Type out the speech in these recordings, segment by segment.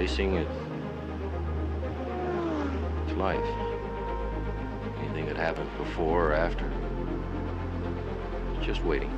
Racing, it's life. Anything that happens before or after, it's just waiting.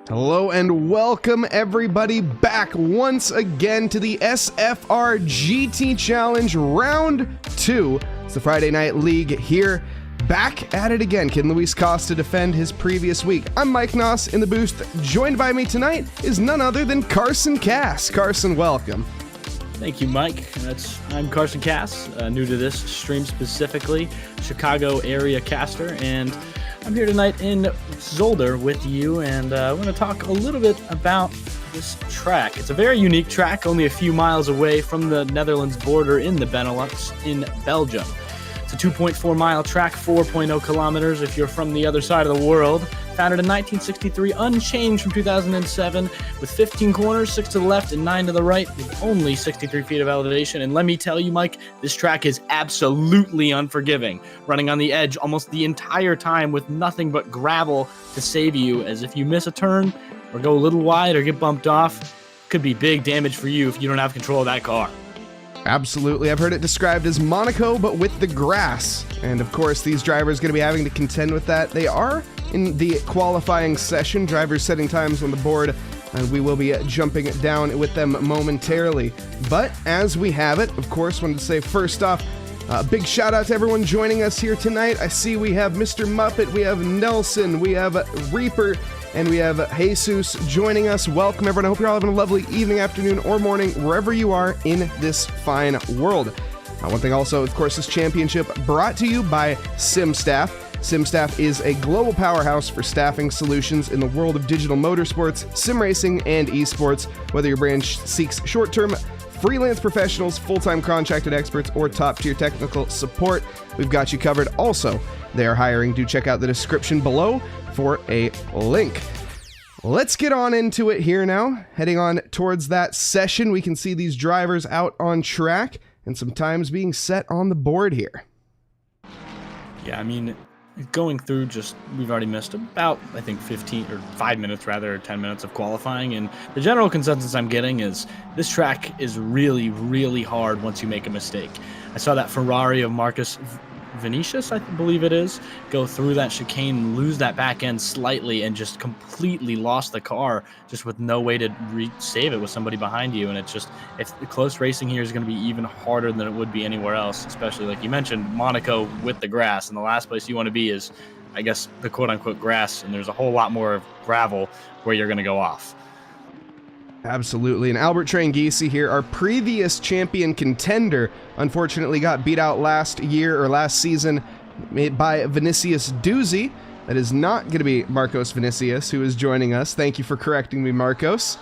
Hello and welcome everybody back once again to the SFRGT Challenge Round 2. It's the Friday Night League here, back at it again. Can Luis Costa defend his previous week? I'm Mike Nause in the booth. Joined by me tonight is none other than Carson Kass. Carson, welcome. Thank you, Mike. I'm Carson Kass, new to this stream specifically, Chicago area caster, and I'm here tonight in Zolder with you, and I want to talk a little bit about this track. It's a very unique track, only a few miles away from the Netherlands border in the Benelux in Belgium. It's a 2.4 mile track, 4.0 kilometers if you're from the other side of the world. Founded in 1963, unchanged from 2007, with 15 corners, 6 to the left and 9 to the right, with only 63 feet of elevation. And let me tell you, Mike, this track is absolutely unforgiving, running on the edge almost the entire time with nothing but gravel to save you, as if you miss a turn or go a little wide or get bumped off, could be big damage for you if you don't have control of that car. Absolutely. I've heard it described as Monaco, but with the grass. And of course, these drivers are going to be having to contend with that. They are in the qualifying session, drivers setting times on the board, and we will be jumping down with them momentarily. But as we have it, of course, wanted to say first off, big shout out to everyone joining us here tonight. I see we have Mr. Muppet, we have Nelson, we have Reaper, and we have Jesus joining us. Welcome, everyone. I hope you're all having a lovely evening, afternoon, or morning, wherever you are in this fine world. One thing also, of course, this championship brought to you by SimStaff. SimStaff is a global powerhouse for staffing solutions in the world of digital motorsports, sim racing, and esports. Whether your brand seeks short-term freelance professionals, full-time contracted experts, or top-tier technical support, we've got you covered. Also, they are hiring. Do check out the description below for a link. Let's get on into it here now. Heading on towards that session, we can see these drivers out on track and some times being set on the board here. Yeah, I mean, going through we've already missed about, I think, 5 minutes rather, or 10 minutes of qualifying, and the general consensus I'm getting is this track is really, really hard once you make a mistake. I saw that Ferrari of Marcus Vinicius, I believe it is, go through that chicane, lose that back end slightly, and just completely lost the car, just with no way to save it with somebody behind you. And it's the close racing here is going to be even harder than it would be anywhere else, especially like you mentioned, Monaco with the grass. And the last place you want to be is, I guess, the quote-unquote grass, and there's a whole lot more gravel where you're going to go off. Absolutely. And Albert Tranghese here, our previous champion contender, unfortunately got beat out last season by Vinicius Duzzi. That is not going to be Marcos Vinicius, who is joining us. Thank you for correcting me, Marcos.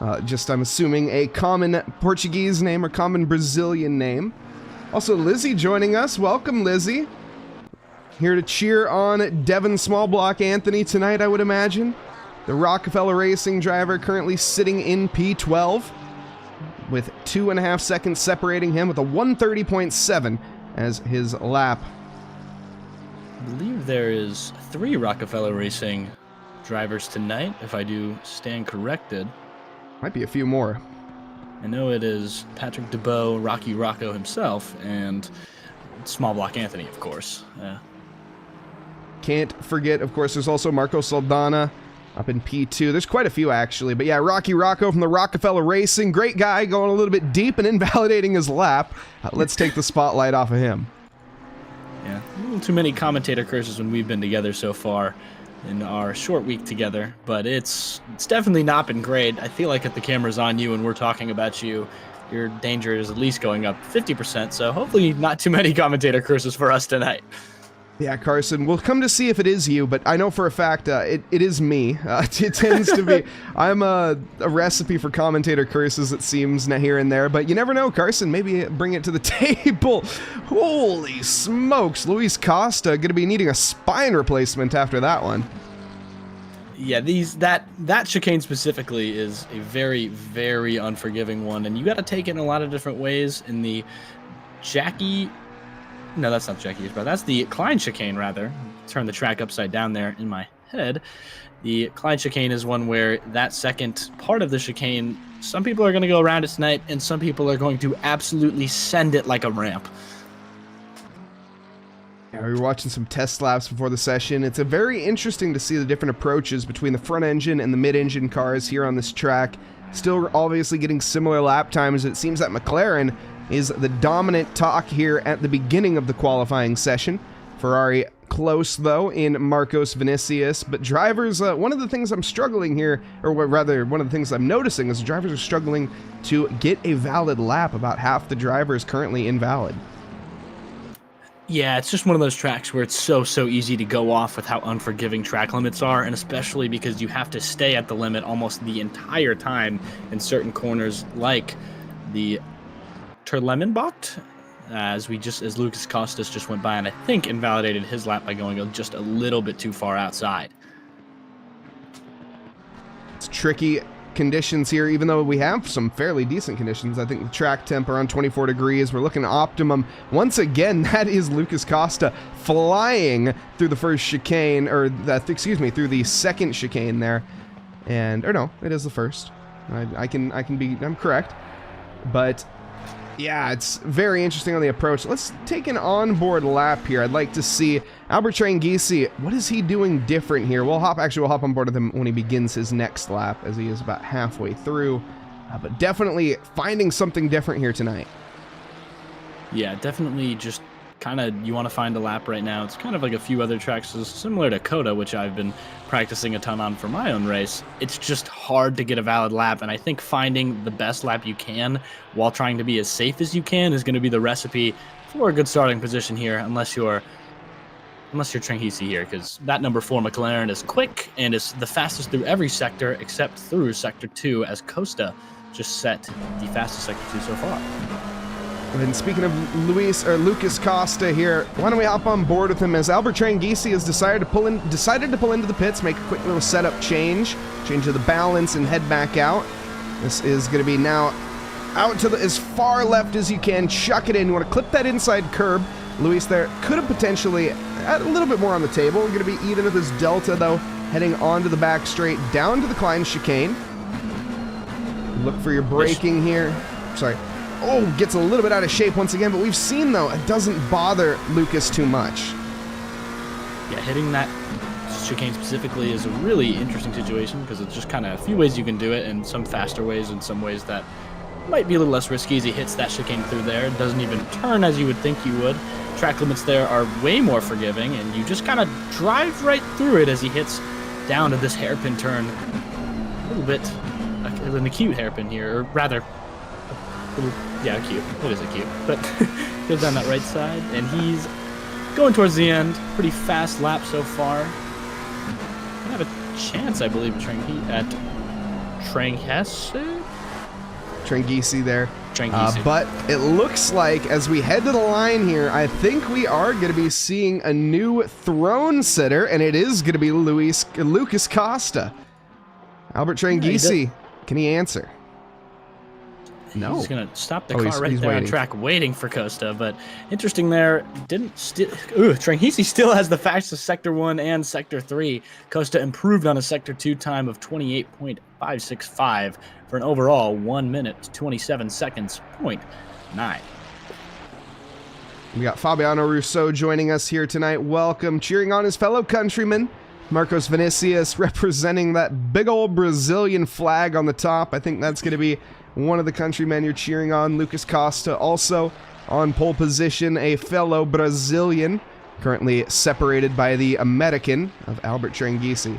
I'm assuming a common Portuguese name or common Brazilian name. Also, Lizzie joining us. Welcome, Lizzie. here to cheer on Devin Smallblock Anthony tonight, I would imagine. The Rockefeller Racing driver currently sitting in P12 with 2.5 seconds separating him with a 130.7 as his lap. I believe there is 3 Rockefeller Racing drivers tonight, if I do stand corrected. Might be a few more. I know it is Patrick DeBow, Rocky Rocco himself, and Smallblock Anthony, of course. Can't forget, of course, there's also Marco Saldana up in P2. There's quite a few, actually. But yeah, Rocky Rocco from the Rockefeller Racing. Great guy, going a little bit deep and invalidating his lap. Let's take the spotlight off of him. Yeah, a little too many commentator curses when we've been together so far in our short week together, but it's definitely not been great. I feel like if the camera's on you and we're talking about you, your danger is at least going up 50%, so hopefully not too many commentator curses for us tonight. Yeah, Carson, we'll come to see if it is you, but I know for a fact it is me. It tends to be. I'm a recipe for commentator curses, it seems, here and there, but you never know, Carson. Maybe bring it to the table. Holy smokes, Luis Costa going to be needing a spine replacement after that one. Yeah, that chicane specifically is a very, very unforgiving one, and you got to take it in a lot of different ways. In the Jackie... No, that's not Jackie's, but that's the Klein chicane, rather. Turn the track upside down there in my head. The Klein chicane is one where that second part of the chicane, some people are going to go around it tonight, and some people are going to absolutely send it like a ramp. Yeah, we were watching some test laps before the session. It's very interesting to see the different approaches between the front engine and the mid-engine cars here on this track. Still obviously getting similar lap times. It seems that McLaren is the dominant talk here at the beginning of the qualifying session. Ferrari close, though, in Marcos Vinicius. But drivers, one of the things I'm struggling here, or rather, one of the things I'm noticing is drivers are struggling to get a valid lap. About half the drivers currently invalid. Yeah, it's just one of those tracks where it's so easy to go off with how unforgiving track limits are, and especially because you have to stay at the limit almost the entire time in certain corners, like the Terlemenbocht, as Lucas Costas just went by and I think invalidated his lap by going just a little bit too far outside. It's tricky conditions here, even though we have some fairly decent conditions. I think the track temp around 24 degrees. We're looking optimum. Once again, that is Lucas Costa flying through the first chicane, or through the second chicane there. Or no, it is the first. I'm correct. But yeah, it's very interesting on the approach. Let's take an onboard lap here. I'd like to see Albert Tranghisi. What is he doing different here? We'll hop on board with him when he begins his next lap, as he is about halfway through. But definitely finding something different here tonight. Yeah, definitely just kind of, you want to find a lap right now. It's kind of like a few other tracks similar to Coda, which I've been practicing a ton on for my own race. It's just hard to get a valid lap, and I think finding the best lap you can while trying to be as safe as you can is going to be the recipe for a good starting position here, unless you're Tranghisi here, because that number 4 McLaren is quick and is the fastest through every sector except through Sector 2, as Costa just set the fastest Sector 2 so far. And speaking of Lucas Costa here, why don't we hop on board with him, as Albert Tranghisi has decided to pull into the pits, make a quick little setup change of the balance and head back out. This is going to be now out to as far left as you can, chuck it in. You want to clip that inside curb. Luis there could have potentially a little bit more on the table. We're going to be even with this delta, though, heading onto the back straight, down to the Klein chicane. Look for your braking here. Sorry. Oh, gets a little bit out of shape once again, but we've seen, though, it doesn't bother Lucas too much. Yeah, hitting that chicane specifically is a really interesting situation, because it's just kind of a few ways you can do it, and some faster ways and some ways that might be a little less risky as he hits that chicane through there. It doesn't even turn as you would think you would. Track limits there are way more forgiving, and you just kind of drive right through it as he hits down to this hairpin turn. A little bit an acute hairpin here, or rather, acute. It is acute, but goes down that right side, and he's going towards the end. Pretty fast lap so far. Gonna have a chance, I believe, at Tranghisi. Tranghese there. Tranghese. But it looks like as we head to the line here, I think we are going to be seeing a new throne sitter, and it is going to be Lucas Costa. Albert Tranghese, can he answer? No. He's going to stop the car he's there waiting. on track waiting for Costa, but interesting there, Tranghese still has the fastest Sector 1 and Sector 3. Costa improved on a Sector 2 time of 28.565 for an overall 1 minute 27 seconds, 0.9. We got Fabiano Rousseau joining us here tonight. Welcome, cheering on his fellow countrymen. Marcos Vinicius representing that big old Brazilian flag on the top. I think that's going to be one of the countrymen you're cheering on. Lucas Costa also on pole position, a fellow Brazilian, currently separated by the American of Albert Tranghese.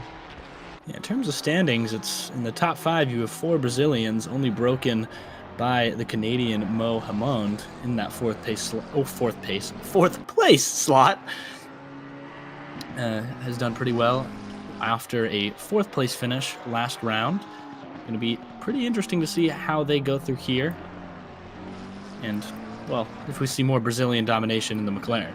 Yeah, in terms of standings, it's in the top 5. You have 4 Brazilians, only broken by the Canadian Mo Hamond in that fourth place slot. Has done pretty well after a 4th place finish last round. Going to be pretty interesting to see how they go through here. And, well, if we see more Brazilian domination in the McLaren.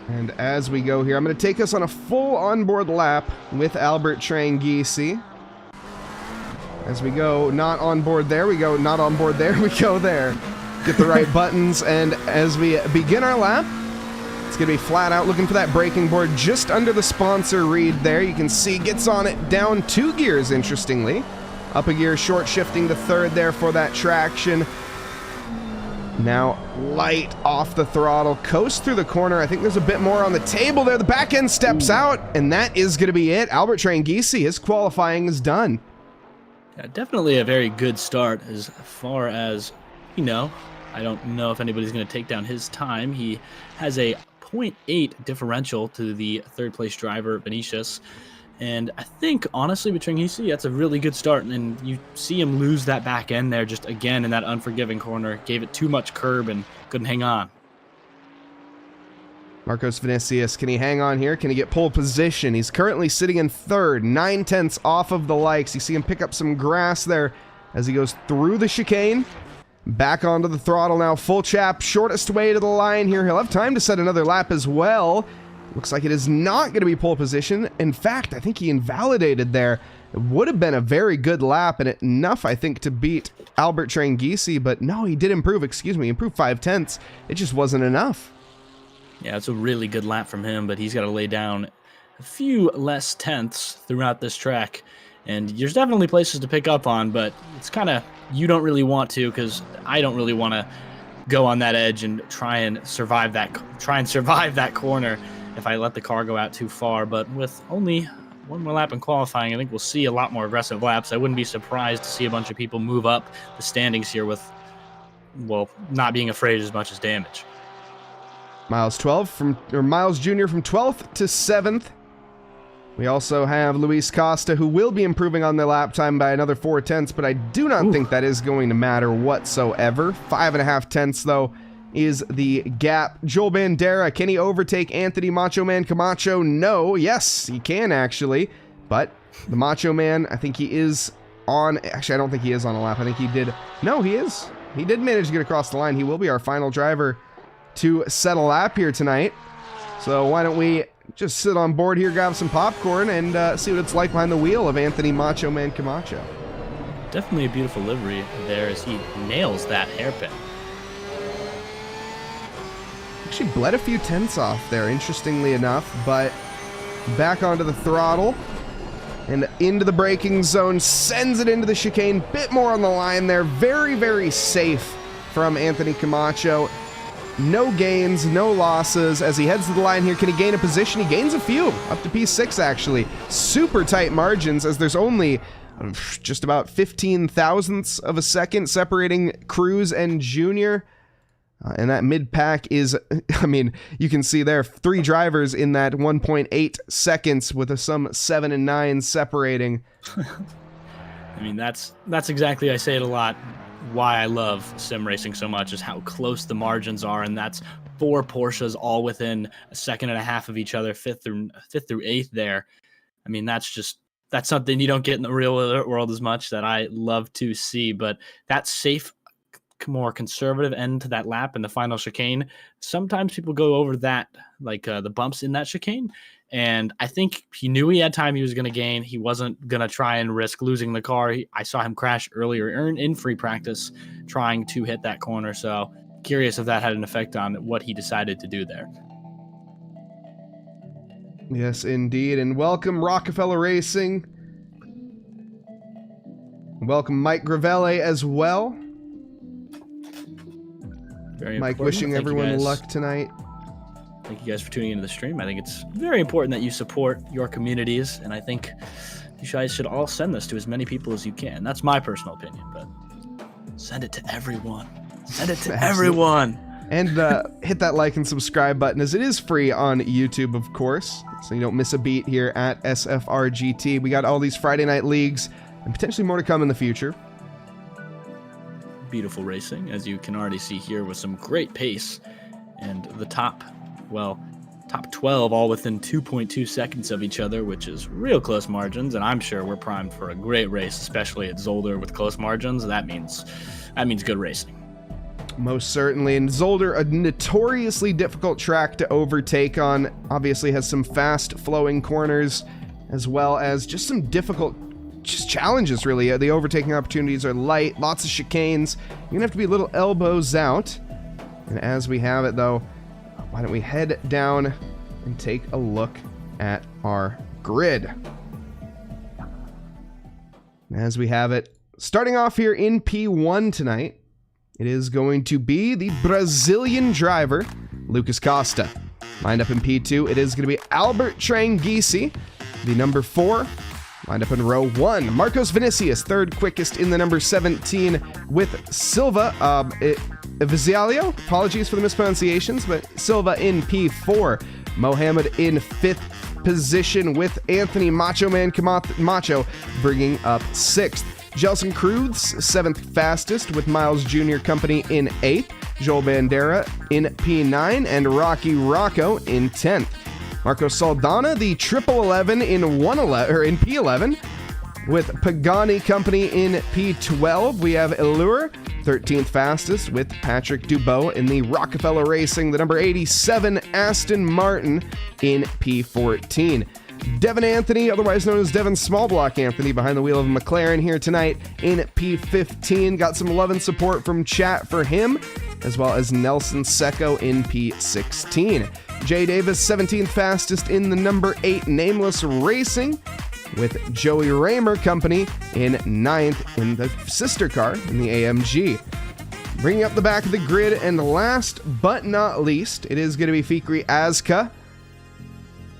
And as we go here, I'm going to take us on a full onboard lap with Albert Tranghese. As we go not on board there, we go not on board there, we go there. Get the right buttons, and as we begin our lap, it's going to be flat out looking for that braking board just under the sponsor read there. You can see gets on it down 2 gears, interestingly. Up a gear, short shifting the 3rd there for that traction. Now light off the throttle, coast through the corner. I think there's a bit more on the table there. The back end steps out, and that is going to be it. Albert Tranghese, his qualifying is done. Yeah, definitely a very good start as far as, I don't know if anybody's going to take down his time. He has a 0.8 differential to the 3rd place driver, Vinicius. And I think, honestly, with Tranghese, that's a really good start. And you see him lose that back end there just again in that unforgiving corner. Gave it too much curb and couldn't hang on. Marcos Vinicius, can he hang on here? Can he get pole position? He's currently sitting in 3rd, 9/10 off of the likes. You see him pick up some grass there as he goes through the chicane. Back onto the throttle now, full chap, shortest way to the line here. He'll have time to set another lap as well. Looks like it is not going to be pole position. In fact, I think he invalidated there. It would have been a very good lap and enough, I think, to beat Albert Tranghese, but no, he did improve, improved 5/10. It just wasn't enough. Yeah, it's a really good lap from him, but he's got to lay down a few less tenths throughout this track. And there's definitely places to pick up on, but it's kind of, you don't really want to, because I don't really want to go on that edge and try and survive that corner if I let the car go out too far. But with only one more lap in qualifying, I think we'll see a lot more aggressive laps. I wouldn't be surprised to see a bunch of people move up the standings here with, well, not being afraid as much as damage. Miles Jr. from 12th to 7th. We also have Luis Costa, who will be improving on their lap time by another 4/10, but I do not think that is going to matter whatsoever. 5.5 though, is the gap. Joel Bandera, can he overtake Anthony Macho Man Camacho? No. Yes, he can actually, but the Macho Man, I think he is on, actually I don't think he is on a lap. I think he did, no, he is. He did manage to get across the line. He will be our final driver to set a lap here tonight. So why don't we just sit on board here, grab some popcorn, and see what it's like behind the wheel of Anthony Macho Man Camacho. Definitely a beautiful livery there as he nails that hairpin. Actually bled a few tenths off there, interestingly enough, but back onto the throttle and into the braking zone, sends it into the chicane. Bit more on the line there. Very, very safe from Anthony Camacho. No gains, no losses. As he heads to the line here, can he gain a position? He gains a few, up to P6 actually. Super tight margins as there's only just about 15 thousandths of a second separating Cruz and Junior. And that mid-pack is, I mean, you can see there, 3 drivers in that 1.8 seconds with some 7 and 9 separating. I mean, that's exactly, I say it a lot, why I love sim racing so much is how close the margins are, and that's 4 Porsches all within a second and a half of each other, fifth through 8th there. I mean, that's just that's something you don't get in the real world as much that I love to see. But that safe, more conservative end to that lap in the final chicane, sometimes people go over that, like the bumps in that chicane. And I think he knew he had time he was going to gain. He wasn't going to try and risk losing the car. I saw him crash earlier in free practice trying to hit that corner. So curious if that had an effect on what he decided to do there. Yes, indeed. And welcome, Rockefeller Racing. Welcome, Mike Gravelle, as well. Very Mike, important. wishing everyone luck tonight. Thank you guys for tuning into the stream. I think it's very important that you support your communities, and I think you guys should all send this to as many people as you can. That's my personal opinion, but send it to everyone. Send it to everyone. And hit that like and subscribe button, as it is free on YouTube, of course, so you don't miss a beat here at SFRGT. We got all these Friday night leagues, and potentially more to come in the future. Beautiful racing, as you can already see here, with some great pace, and the top 12 all within 2.2 seconds of each other, which is real close margins, and I'm sure we're primed for a great race, especially at Zolder with close margins. That means good racing. Most certainly. And Zolder, a notoriously difficult track to overtake on, obviously has some fast flowing corners, as well as just some difficult challenges, really. The overtaking opportunities are light, lots of chicanes. You're gonna have to be a little elbows out. And as we have it, though, why don't we head down and take a look at our grid. As we have it, starting off here in P1 tonight, it is going to be the Brazilian driver, Lucas Costa. Lined up in P2, it is going to be Albert Tranghisi, the number 4. Lined up in row 1, Marcos Vinicius, third quickest in the number 17 with Silva. Vizialio, apologies for the mispronunciations, but Silva in P4. Mohammed in 5th position with Anthony Macho Man Macho bringing up 6th. Jelson Cruz, 7th fastest with Miles Jr. Company in 8th. Joel Bandera in P9 and Rocky Rocco in 10th. Marco Saldana, the 1111 in P11 with Pagani Company in P12. We have Allure, 13th fastest with Patrick Dubois in the Rockefeller Racing, the number 87 Aston Martin in P14. Devin Anthony, otherwise known as Devin Smallblock Anthony, behind the wheel of McLaren here tonight in P15. Got some love and support from chat for him, as well as Nelson Secco in P16. Jay Davis, 17th fastest in the number 8 Nameless Racing, with Joey Raymer Company in 9th in the sister car in the AMG. Bringing up the back of the grid, and last but not least, it is going to be Fikri Azka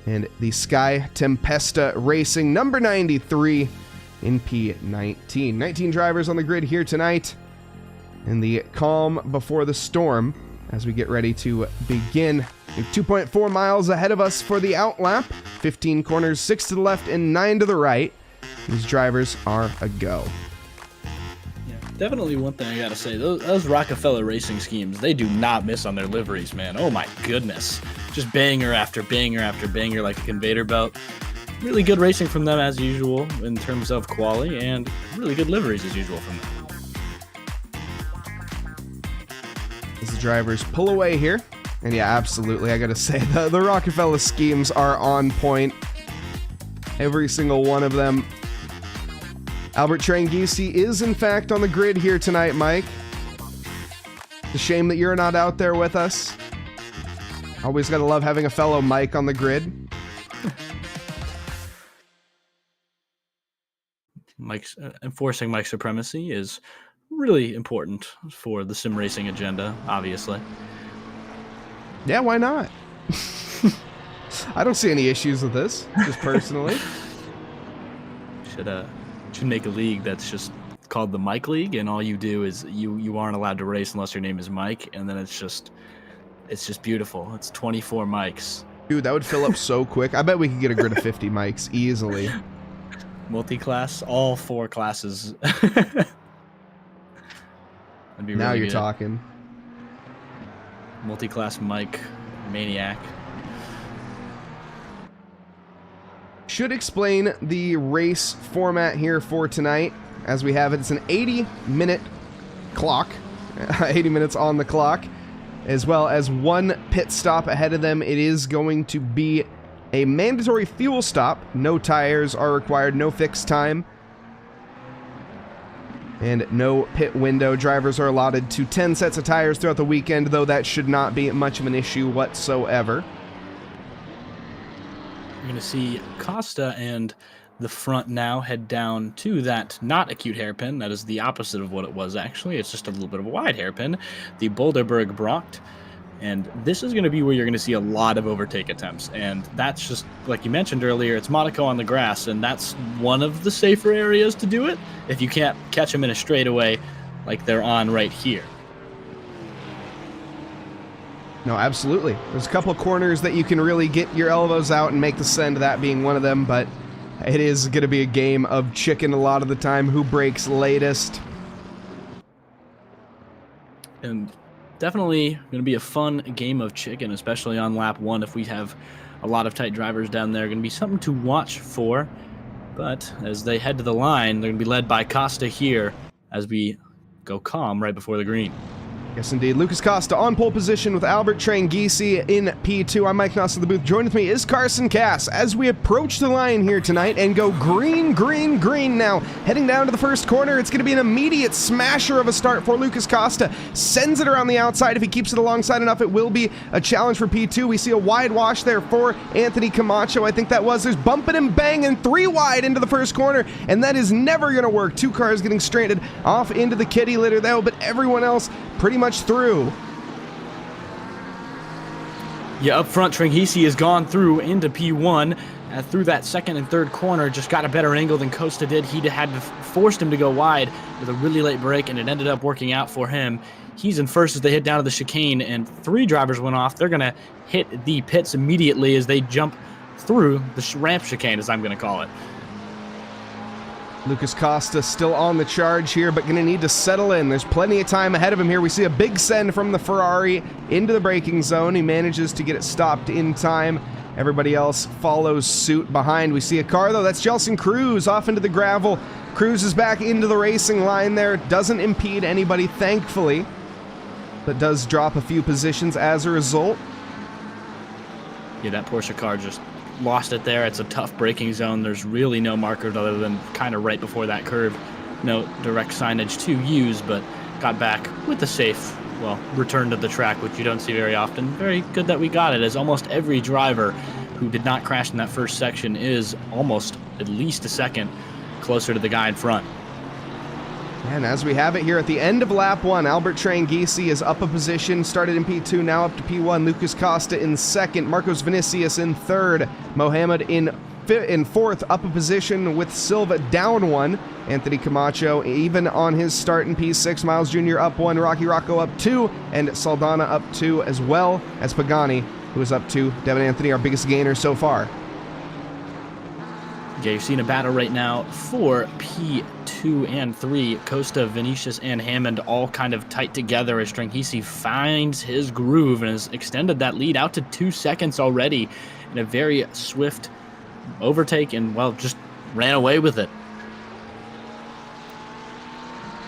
and the Sky Tempesta Racing, number 93 in P19. 19 drivers on the grid here tonight in the calm before the storm as we get ready to begin. 2.4 miles ahead of us for the outlap. 15 corners, 6 to the left and 9 to the right. These drivers are a go. Yeah, definitely one thing I gotta say, those Rockefeller Racing schemes, they do not miss on their liveries, man. Oh my goodness. Just banger after banger after banger like a conveyor belt. Really good racing from them as usual in terms of quality, and really good liveries as usual from them. As the drivers pull away here. And yeah, absolutely, I gotta say, the Rockefeller schemes are on point. Every single one of them. Albert Tranghisi is, in fact, on the grid here tonight, Mike. It's a shame that you're not out there with us. Always gotta love having a fellow Mike on the grid. Enforcing Mike's supremacy is really important for the sim racing agenda, obviously. Yeah, why not? I don't see any issues with this, just personally. Should make a league that's just called the Mike League, and all you do is you aren't allowed to race unless your name is Mike, and then it's just beautiful. It's 24 mics. Dude, that would fill up so quick. I bet we could get a grid of 50 mics easily. Multi-class, all 4 classes. That'd be now really you're good. talking. Multi-class mic maniac. should explain the race format here for tonight as we have it. It's an 80-minute clock, 80 minutes on the clock, as well as one pit stop ahead of them. It is going to be a mandatory fuel stop. No tires are required, no fixed time, and no pit window. Drivers are allotted to 10 sets of tires throughout the weekend, though that should not be much of an issue whatsoever. You're going to see Costa and the front now head down to that not acute hairpin. That is the opposite of what it was, actually. It's just a little bit of a wide hairpin. The Boulderberg Brocht. And this is going to be where you're going to see a lot of overtake attempts. And that's just, like you mentioned earlier, it's Monaco on the grass, and that's one of the safer areas to do it if you can't catch them in a straightaway like they're on right here. No, absolutely. There's a couple of corners that you can really get your elbows out and make the send, that being one of them, but it is going to be a game of chicken a lot of the time. Who breaks latest? And definitely going to be a fun game of chicken, especially on lap 1 if we have a lot of tight drivers down there. Going to be something to watch for. But as they head to the line, they're going to be led by Costa here as we go calm right before the green. Yes, indeed. Lucas Costa on pole position with Albert Tranghisi in P2. I'm Mike Nause of the booth. Joined with me is Carson Kass as we approach the line here tonight and go green, green, green now. Heading down to the first corner, it's going to be an immediate smasher of a start for Lucas Costa. Sends it around the outside. If he keeps it alongside enough, it will be a challenge for P2. We see a wide wash there for Anthony Camacho. I think that was. There's bumping and banging 3 wide into the first corner, and that is never going to work. 2 cars getting stranded off into the kitty litter though, but everyone else pretty much through. Yeah, up front, Tranghisi has gone through into P1. Through that second and third corner, just got a better angle than Costa did. He had forced him to go wide with a really late break, and it ended up working out for him. He's in first as they hit down to the chicane, and 3 drivers went off. They're going to hit the pits immediately as they jump through the ramp chicane, as I'm going to call it. Lucas Costa still on the charge here, but going to need to settle in. There's plenty of time ahead of him here. We see a big send from the Ferrari into the braking zone. He manages to get it stopped in time. Everybody else follows suit behind. We see a car, though. That's Jelson Cruz off into the gravel. Cruz is back into the racing line there. Doesn't impede anybody, thankfully, but does drop a few positions as a result. Yeah, that Porsche car just lost it there. It's a tough braking zone. There's really no markers other than kind of right before that curve. No direct signage to use, but got back with a safe, well, return to the track, which you don't see very often. Very good that we got it, as almost every driver who did not crash in that first section is almost at least a second closer to the guy in front. And as we have it here at the end of lap 1, Albert Tranghisi is up a position, started in P2, now up to P1. Lucas Costa in second, Marcos Vinicius in third, Mohamed in fourth, up a position with Silva down 1. Anthony Camacho even on his start in P6, Miles Jr. up 1, Rocky Rocco up 2, and Saldana up 2, as well as Pagani, who is up 2. Devin Anthony, our biggest gainer so far. Yeah, you're seeing a battle right now for P2 and 3. Costa, Vinicius, and Hammond all kind of tight together as Tranghisi finds his groove and has extended that lead out to 2 seconds already in a very swift overtake and, well, just ran away with it.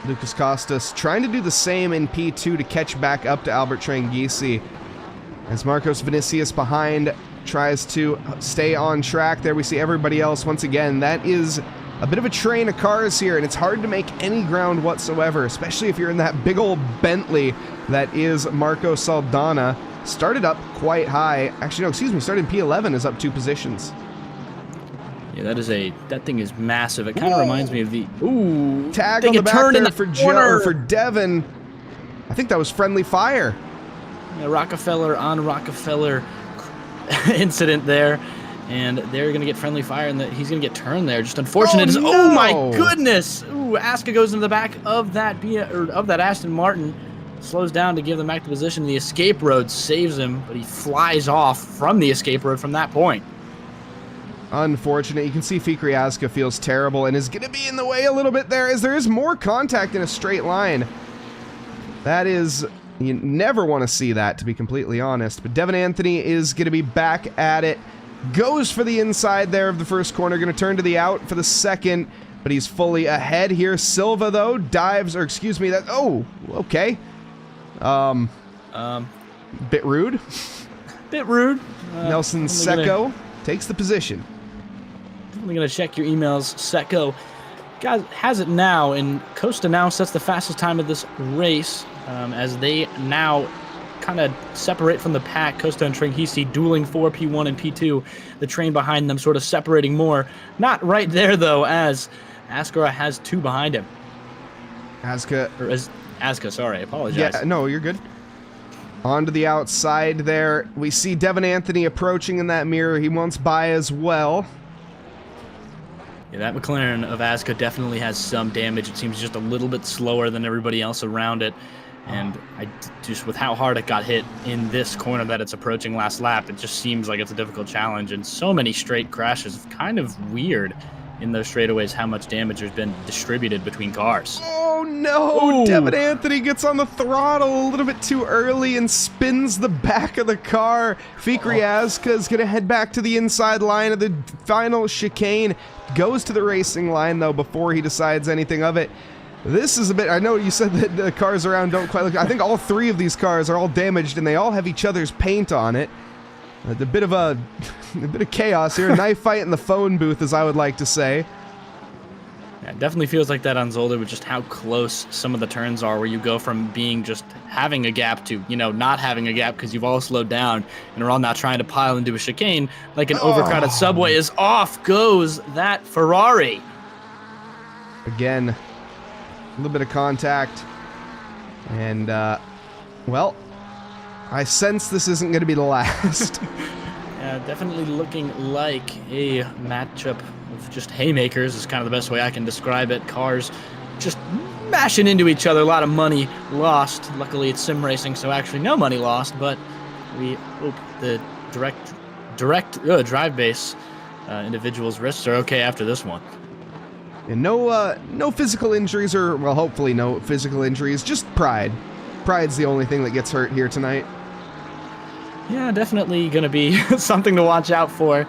Lucas Costas trying to do the same in P2 to catch back up to Albert Tranghisi as Marcos Vinicius behind tries to stay on track. There we see everybody else once again. That is a bit of a train of cars here, and it's hard to make any ground whatsoever, especially if you're in that big old Bentley that is Marco Saldana. Started up quite high. Actually, no, excuse me, started in P11, is up 2 positions. Yeah, that thing is massive. It kind of reminds me of the tag on the back there for Joe, for Devin. I think that was friendly fire. Yeah, Rockefeller on Rockefeller incident there, and they're going to get friendly fire, and he's going to get turned there. Just unfortunate. Oh, no. Oh my goodness! Ooh, Aska goes into the back of that Aston Martin, slows down to give them back to position. The escape road saves him, but he flies off from the escape road from that point. Unfortunate. You can see Fikri Aska feels terrible and is going to be in the way a little bit there, as there is more contact in a straight line. That is... You never want to see that, to be completely honest. But Devin Anthony is going to be back at it. goes for the inside there of the first corner. Going to turn to the out for the second, but he's fully ahead here. Silva, though, dives, or excuse me, that, oh, okay. Bit rude. Bit rude. Nelson Secco takes the position. Definitely going to check your emails. Secco has it now, and Costa now sets the fastest time of this race as they now kind of separate from the pack. Costa and Tringhisi dueling for P1 and P2. The train behind them sort of separating more. Not right there, though, as Ascara has 2 behind him. Aska, sorry, I apologize. Yeah, no, you're good. On to the outside there. We see Devin Anthony approaching in that mirror. He wants by as well. Yeah, that McLaren of Aska definitely has some damage. It seems just a little bit slower than everybody else around it. And just with how hard it got hit in this corner that it's approaching last lap, it just seems like it's a difficult challenge. And so many straight crashes. Kind of weird in those straightaways how much damage has been distributed between cars. Oh no! Ooh. Devin Anthony gets on the throttle a little bit too early and spins the back of the car. Fikri Aska is going to head back to the inside line of the final chicane. Goes to the racing line, though, before he decides anything of it. This is a bit, I know you said that the cars around don't quite look, I think all 3 of these cars are all damaged and they all have each other's paint on it. A bit of chaos here, a knife fight in the phone booth, as I would like to say. Yeah, it definitely feels like that on Zolder with just how close some of the turns are, where you go from being just having a gap to, not having a gap because you've all slowed down and are all now trying to pile into a chicane like an overcrowded subway. Is off goes that Ferrari. Again, a little bit of contact. And, well, I sense this isn't going to be the last. Yeah, definitely looking like a matchup of just haymakers is kind of the best way I can describe it. Cars just mashing into each other. A lot of money lost. Luckily, it's sim racing, so actually no money lost. But we hope the direct drive base individuals' wrists are okay after this one. And no physical injuries, or, well, hopefully no physical injuries. Just pride. Pride's the only thing that gets hurt here tonight. Yeah, definitely going to be something to watch out for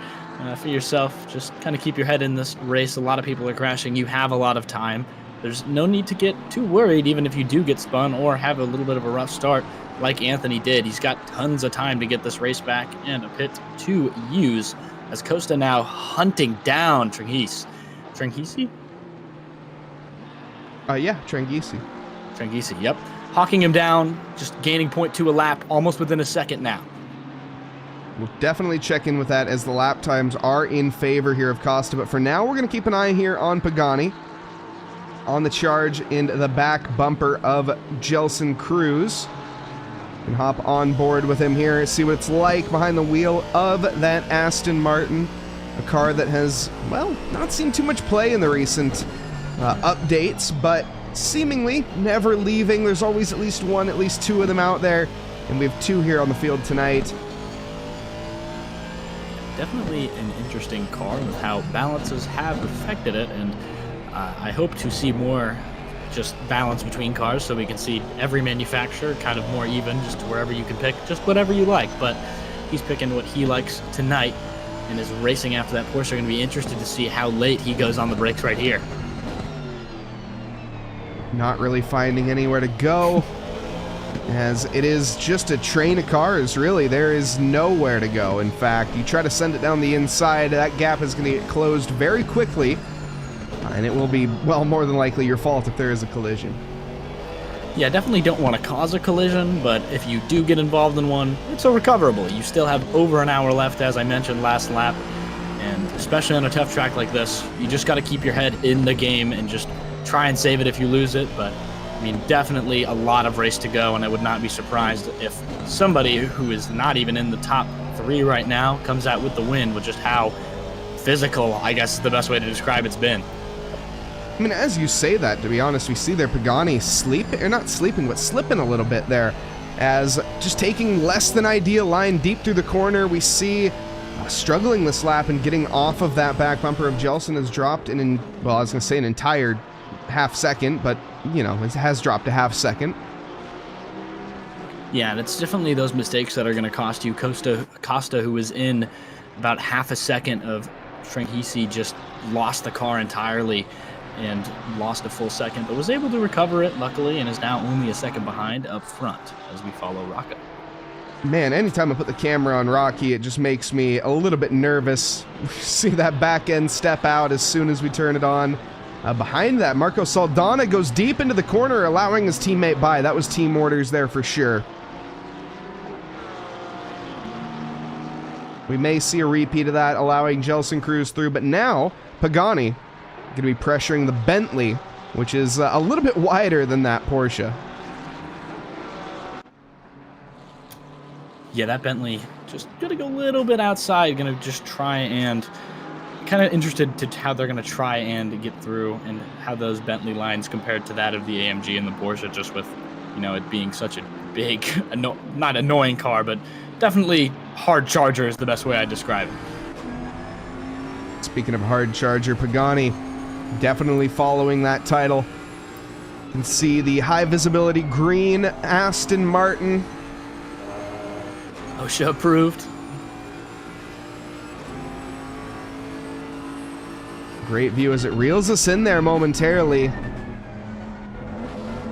yourself. Just kind of keep your head in this race. A lot of people are crashing. You have a lot of time. There's no need to get too worried, even if you do get spun or have a little bit of a rough start like Anthony did. He's got tons of time to get this race back and a pit to use, as Costa now hunting down Tringhisi? Yeah, Tringhisi, yep. Hawking him down, just gaining 0.2 a lap, almost within a second now. We'll definitely check in with that as the lap times are in favor here of Costa. But for now, we're going to keep an eye here on Pagani. On the charge in the back bumper of Gelson Cruz. And hop on board with him here, see what it's like behind the wheel of that Aston Martin. A car that has, well, not seen too much play in the recent updates, but seemingly never leaving. There's always at least 2 of them out there. And we have 2 here on the field tonight. Definitely an interesting car with how balances have affected it, and I hope to see more just balance between cars so we can see every manufacturer kind of more even, just to wherever you can pick just whatever you like. But he's picking what he likes tonight and is racing after that Porsche. Going to be interested to see how late he goes on the brakes right here. Not really finding anywhere to go, as it is just a train of cars, really. There is nowhere to go. In fact, you try to send it down the inside, that gap is going to get closed very quickly, and it will be, well, more than likely your fault if there is a collision. Yeah, definitely don't want to cause a collision, but if you do get involved in one, it's recoverable. You still have over an hour left, as I mentioned last lap, and especially on a tough track like this, you just got to keep your head in the game and just try and save it if you lose it. But I mean, definitely a lot of race to go, and I would not be surprised if somebody who is not even in the top 3 right now comes out with the win, with just how physical, I guess is the best way to describe it's been. I mean, as you say that, to be honest, we see their Pagani not sleeping, but slipping a little bit there, as just taking less than ideal line deep through the corner. We see struggling this lap and getting off of that back bumper of Gelson has dropped well, I was going to say an entire half second, but it has dropped a half second. Yeah, and it's definitely those mistakes that are going to cost you. Costa, who was in about half a second of Strangisi just lost the car entirely and lost a full second, but was able to recover it, luckily, and is now only a second behind up front as we follow Rocco. Man, anytime I put the camera on Rocky, it just makes me a little bit nervous. See that back end step out as soon as we turn it on. Behind that, Marco Saldana goes deep into the corner, allowing his teammate by. That was team orders there for sure. We may see a repeat of that, allowing Jelson Cruz through, but now Pagani going to be pressuring the Bentley, which is a little bit wider than that Porsche. Yeah, that Bentley just going to go a little bit outside, going to just try and kind of interested to how they're going to try and get through and how those Bentley lines compared to that of the AMG and the Porsche, just with, you know, it being such a big, not annoying car, but definitely hard charger is the best way I describe it. Speaking of hard charger, Pagani definitely following that title. You can see the high visibility green Aston Martin. OSHA approved. Great view as it reels us in there momentarily.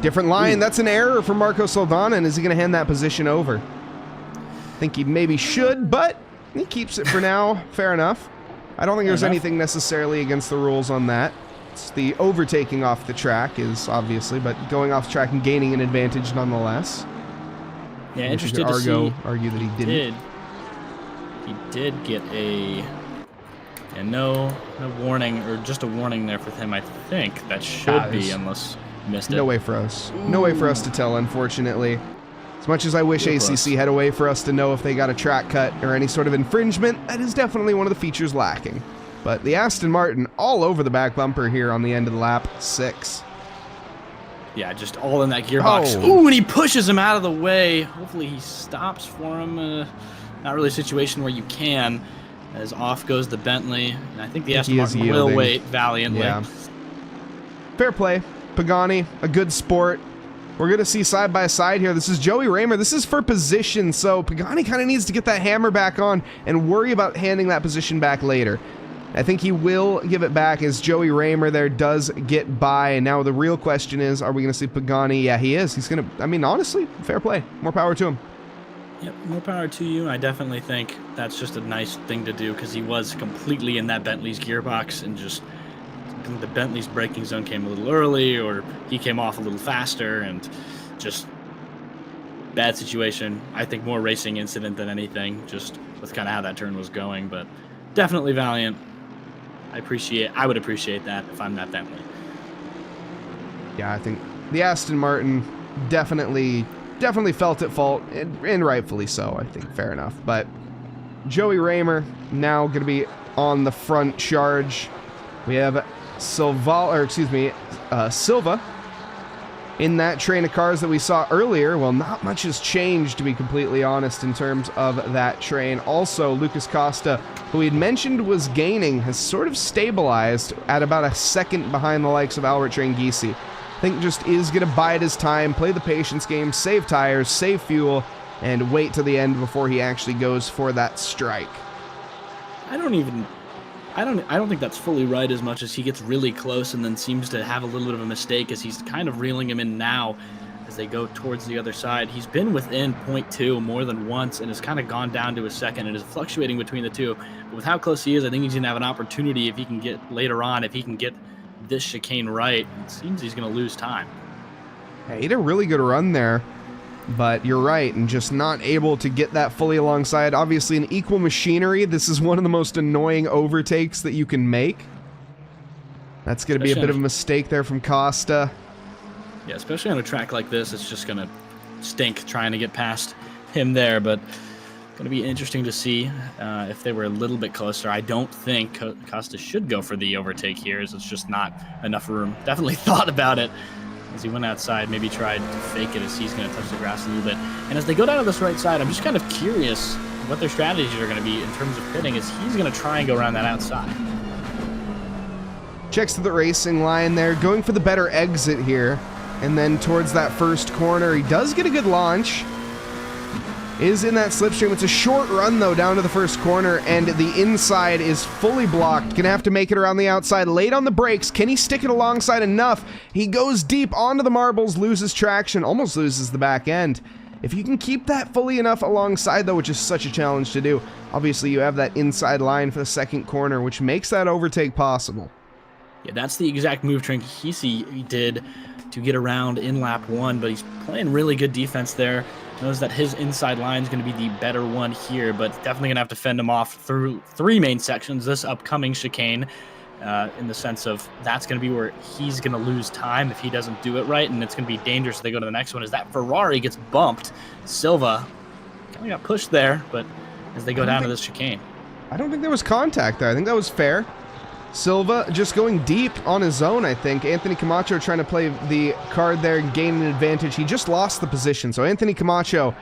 Different line. That's an error for Marco Saldana, and is he going to hand that position over? I think he maybe should, but he keeps it for now. Fair enough. I don't think there's anything necessarily against the rules on that. It's the overtaking off the track is obviously, but going off track and gaining an advantage nonetheless. Yeah, interested to see. Argue that he didn't. He did get a no warning, or just a warning there for him. I think that should be, unless missed it. No way for us. No way for us to tell, unfortunately. As much as I wish ACC had a way for us to know if they got a track cut or any sort of infringement, that is definitely one of the features lacking. But the Aston Martin all over the back bumper here on the end of the lap 6. Yeah, just all in that gearbox. Oh. Ooh, and he pushes him out of the way. Hopefully he stops for him. Not really a situation where you can, as off goes the Bentley. And I think the Aston Martin will wait valiantly. Yeah. Fair play. Pagani, a good sport. We're going to see side by side here. This is Joey Raymer. This is for position, so Pagani kind of needs to get that hammer back on and worry about handing that position back later. I think he will give it back as Joey Raymer there does get by. And now the real question is, are we going to see Pagani? Yeah, he is. He's going to, I mean, honestly, fair play. More power to him. Yep, more power to you. I definitely think that's just a nice thing to do, because he was completely in that Bentley's gearbox, and just the Bentley's braking zone came a little early, or he came off a little faster, and just bad situation. I think more racing incident than anything, just with kind of how that turn was going, but definitely valiant. I would appreciate that if I'm that Bentley. Yeah, I think the Aston Martin definitely felt at fault, and rightfully so, I think. Fair enough. But Joey Raymer now going to be on the front charge. We have Silva in that train of cars that we saw earlier. Well, not much has changed, to be completely honest, in terms of that train. Also, Lucas Costa, who we had mentioned was gaining, has sort of stabilized at about a second behind the likes of Albert Strangisi. I think just is going to bide his time, play the patience game, save tires, save fuel, and wait to the end before he actually goes for that strike. I don't think that's fully right, as much as he gets really close and then seems to have a little bit of a mistake as he's kind of reeling him in now as they go towards the other side. He's been within 0.2 more than once and has kind of gone down to a second and is fluctuating between the two. But with how close he is, I think he's going to have an opportunity if he can get later on, if he can get this chicane right. It seems he's going to lose time. Hey, he had a really good run there, but you're right, and just not able to get that fully alongside. Obviously, in equal machinery, this is one of the most annoying overtakes that you can make. That's going to be a bit of a mistake there from Costa. Yeah, especially on a track like this, it's just going to stink trying to get past him there, but going to be interesting to see if they were a little bit closer. I don't think Costa should go for the overtake here, as it's just not enough room. Definitely thought about it as he went outside, maybe tried to fake it as he's going to touch the grass a little bit. And as they go down to this right side, I'm just kind of curious what their strategies are going to be in terms of pitting, as he's going to try and go around that outside. Checks to the racing line there, going for the better exit here. And then towards that first corner, he does get a good launch. is in that slipstream. It's a short run, though, down to the first corner, and the inside is fully blocked. Gonna have to make it around the outside. Late on the brakes. Can he stick it alongside enough? He goes deep onto the marbles, loses traction, almost loses the back end. If you can keep that fully enough alongside, though, which is such a challenge to do, obviously you have that inside line for the second corner, which makes that overtake possible. Yeah, that's the exact move Trinkisi did to get around in lap 1, but he's playing really good defense there. Knows that his inside line is going to be the better one here, but definitely going to have to fend him off through 3 main sections this upcoming chicane, in the sense of that's going to be where he's going to lose time if he doesn't do it right, and it's going to be dangerous if they go to the next one as that Ferrari gets bumped. Silva kind of got pushed there, but as they go down to this chicane. I don't think there was contact there. I think that was fair. Silva just going deep on his own, I think. Anthony Camacho trying to play the card there and gain an advantage. He just lost the position, so Anthony Camacho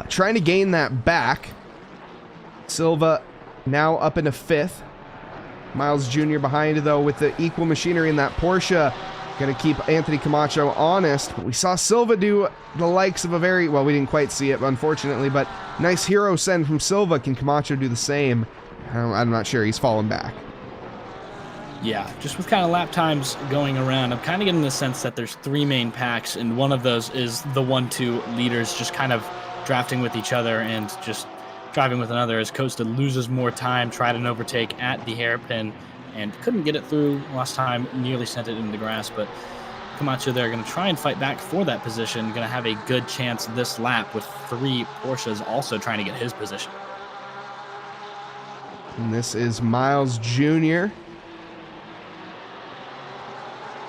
trying to gain that back. Silva now up into 5th. Miles Jr. behind, though, with the equal machinery in that Porsche. Going to keep Anthony Camacho honest. But we saw Silva do the likes of a very... Well, we didn't quite see it, unfortunately, but nice hero send from Silva. Can Camacho do the same? I'm not sure. He's fallen back. Yeah, just with kind of lap times going around, I'm kind of getting the sense that there's 3 main packs, and one of those is the 1-2 leaders just kind of drafting with each other and just driving with another as Costa loses more time, tried an overtake at the hairpin, and couldn't get it through last time, nearly sent it into the grass, but Camacho there going to try and fight back for that position, going to have a good chance this lap with 3 Porsches also trying to get his position. And this is Miles Jr.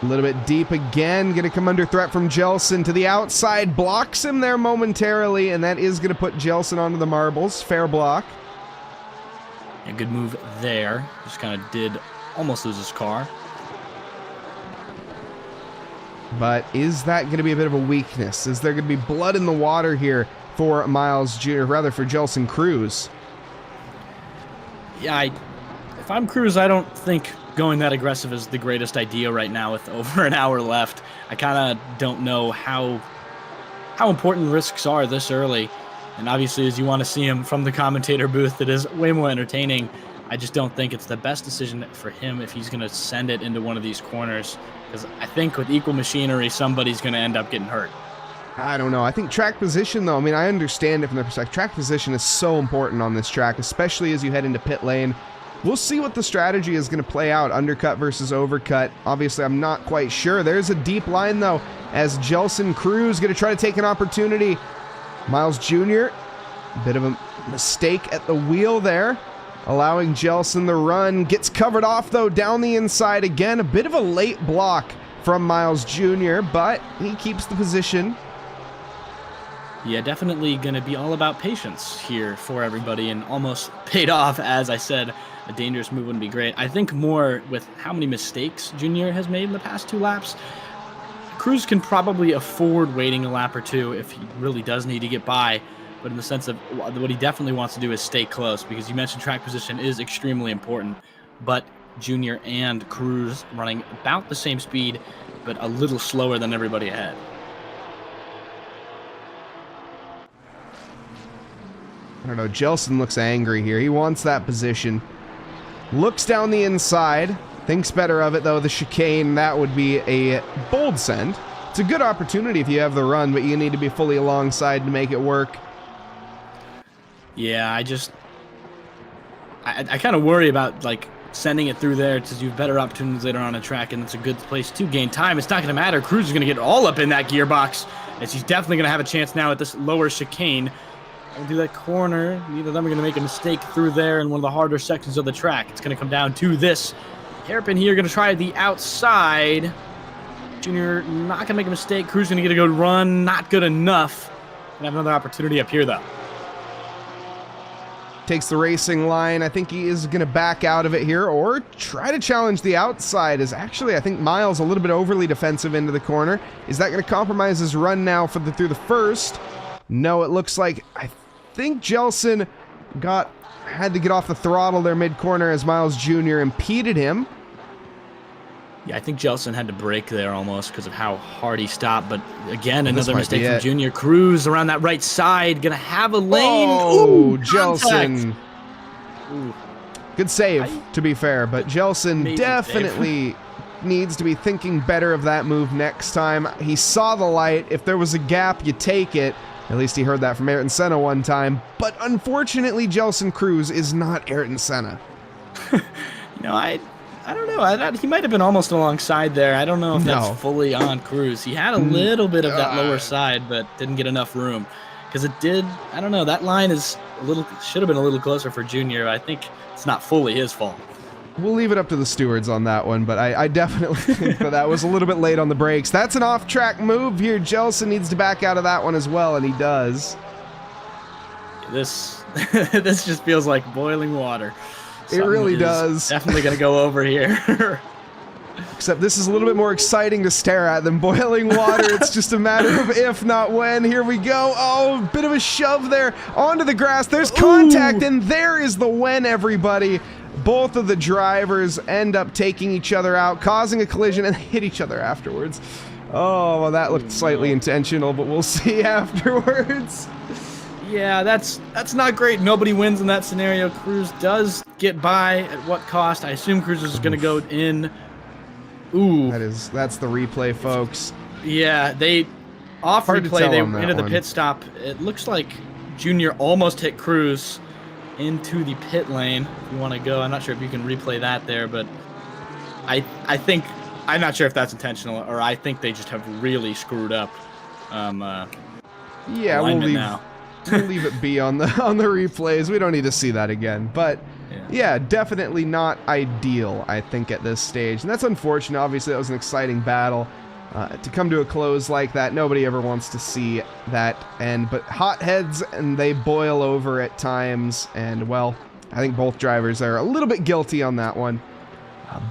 A little bit deep again, going to come under threat from Jelson to the outside, blocks him there momentarily, and that is going to put Jelson onto the marbles. Fair block. A good move there. Just kind of did almost lose his car. But is that going to be a bit of a weakness? Is there going to be blood in the water here for Miles Jr., rather for Jelson Cruz? Yeah, if I'm Cruz, I don't think going that aggressive is the greatest idea right now with over an hour left. I kind of don't know how important risks are this early. And obviously, as you want to see him from the commentator booth, it is way more entertaining. I just don't think it's the best decision for him if he's going to send it into one of these corners. Because I think with equal machinery, somebody's going to end up getting hurt. I don't know. I think track position, though, I mean, I understand it from the perspective. Track position is so important on this track, especially as you head into pit lane. We'll see what the strategy is going to play out, undercut versus overcut. Obviously, I'm not quite sure. There's a deep line, though, as Jelson Cruz going to try to take an opportunity. Miles Jr., a bit of a mistake at the wheel there, allowing Jelson the run. Gets covered off, though, down the inside again. A bit of a late block from Miles Jr., but he keeps the position. Yeah, definitely going to be all about patience here for everybody, and almost paid off. As I said, a dangerous move wouldn't be great. I think more with how many mistakes Junior has made in the past 2 laps, Cruz can probably afford waiting a lap or 2 if he really does need to get by. But in the sense of what he definitely wants to do is stay close, because you mentioned track position is extremely important. But Junior and Cruz running about the same speed, but a little slower than everybody ahead. I don't know. Jelson looks angry here. He wants that position. Looks down the inside. Thinks better of it, though. The chicane, that would be a bold send. It's a good opportunity if you have the run, but you need to be fully alongside to make it work. Yeah, I kind of worry about, like, sending it through there to do better opportunities later on the track, and it's a good place to gain time. It's not going to matter. Cruz is going to get all up in that gearbox, as he's definitely going to have a chance now at this lower chicane. Do that corner. Neither of them are going to make a mistake through there in one of the harder sections of the track. It's going to come down to this hairpin here. Going to try the outside. Junior not going to make a mistake. Cruz going to get a good run. Not good enough. Going to have another opportunity up here, though. Takes the racing line. I think he is going to back out of it here or try to challenge the outside. Is actually, I think, Miles a little bit overly defensive into the corner. Is that going to compromise his run now through the first? No, it looks like, I think Jelson had to get off the throttle there mid-corner as Miles Jr. impeded him. Yeah, I think Jelson had to brake there almost because of how hard he stopped. But again, another might mistake be from it. Junior. Cruz around that right side, gonna have a lane. Oh, Ooh, Jelson. Ooh, Good save, to be fair, but Jelson Amazing definitely needs to be thinking better of that move next time. He saw the light. If there was a gap, you take it. At least he heard that from Ayrton Senna one time. But unfortunately, Jelson Cruz is not Ayrton Senna. I don't know. He might have been almost alongside there. I don't know if No. that's fully on Cruz. He had a little bit of that lower side, but didn't get enough room. Because it did, I don't know, that line is should have been a little closer for Junior. I think it's not fully his fault. We'll leave it up to the stewards on that one, but I definitely think that was a little bit late on the brakes. That's an off-track move here. Jelson needs to back out of that one as well, and he does. This just feels like boiling water. It really Something is does. Definitely going to go over here. Except this is a little bit more exciting to stare at than boiling water. It's just a matter of if, not when. Here we go. Oh, a bit of a shove there onto the grass. There's contact, and there is the when, everybody. Both of the drivers end up taking each other out, causing a collision, and hit each other afterwards. Oh, well, that looked slightly intentional, but we'll see afterwards. Yeah, that's not great. Nobody wins in that scenario. Cruz does get by. At what cost? I assume Cruz is going to go in. Ooh. That's the replay, folks. Yeah, off Hard to replay, tell they on that into the one. pit stop. It looks like Junior almost hit Cruz into the pit lane. If you want to go, I'm not sure if you can replay that there, but I think, I'm not sure if that's intentional, or I think they just have really screwed up. Yeah, we'll leave it be on the replays. We don't need to see that again. But yeah, definitely not ideal, I think, at this stage. And that's unfortunate. Obviously, that was an exciting battle. To come to a close like that, nobody ever wants to see that end. But hot heads, and they boil over at times. And, well, I think both drivers are a little bit guilty on that one.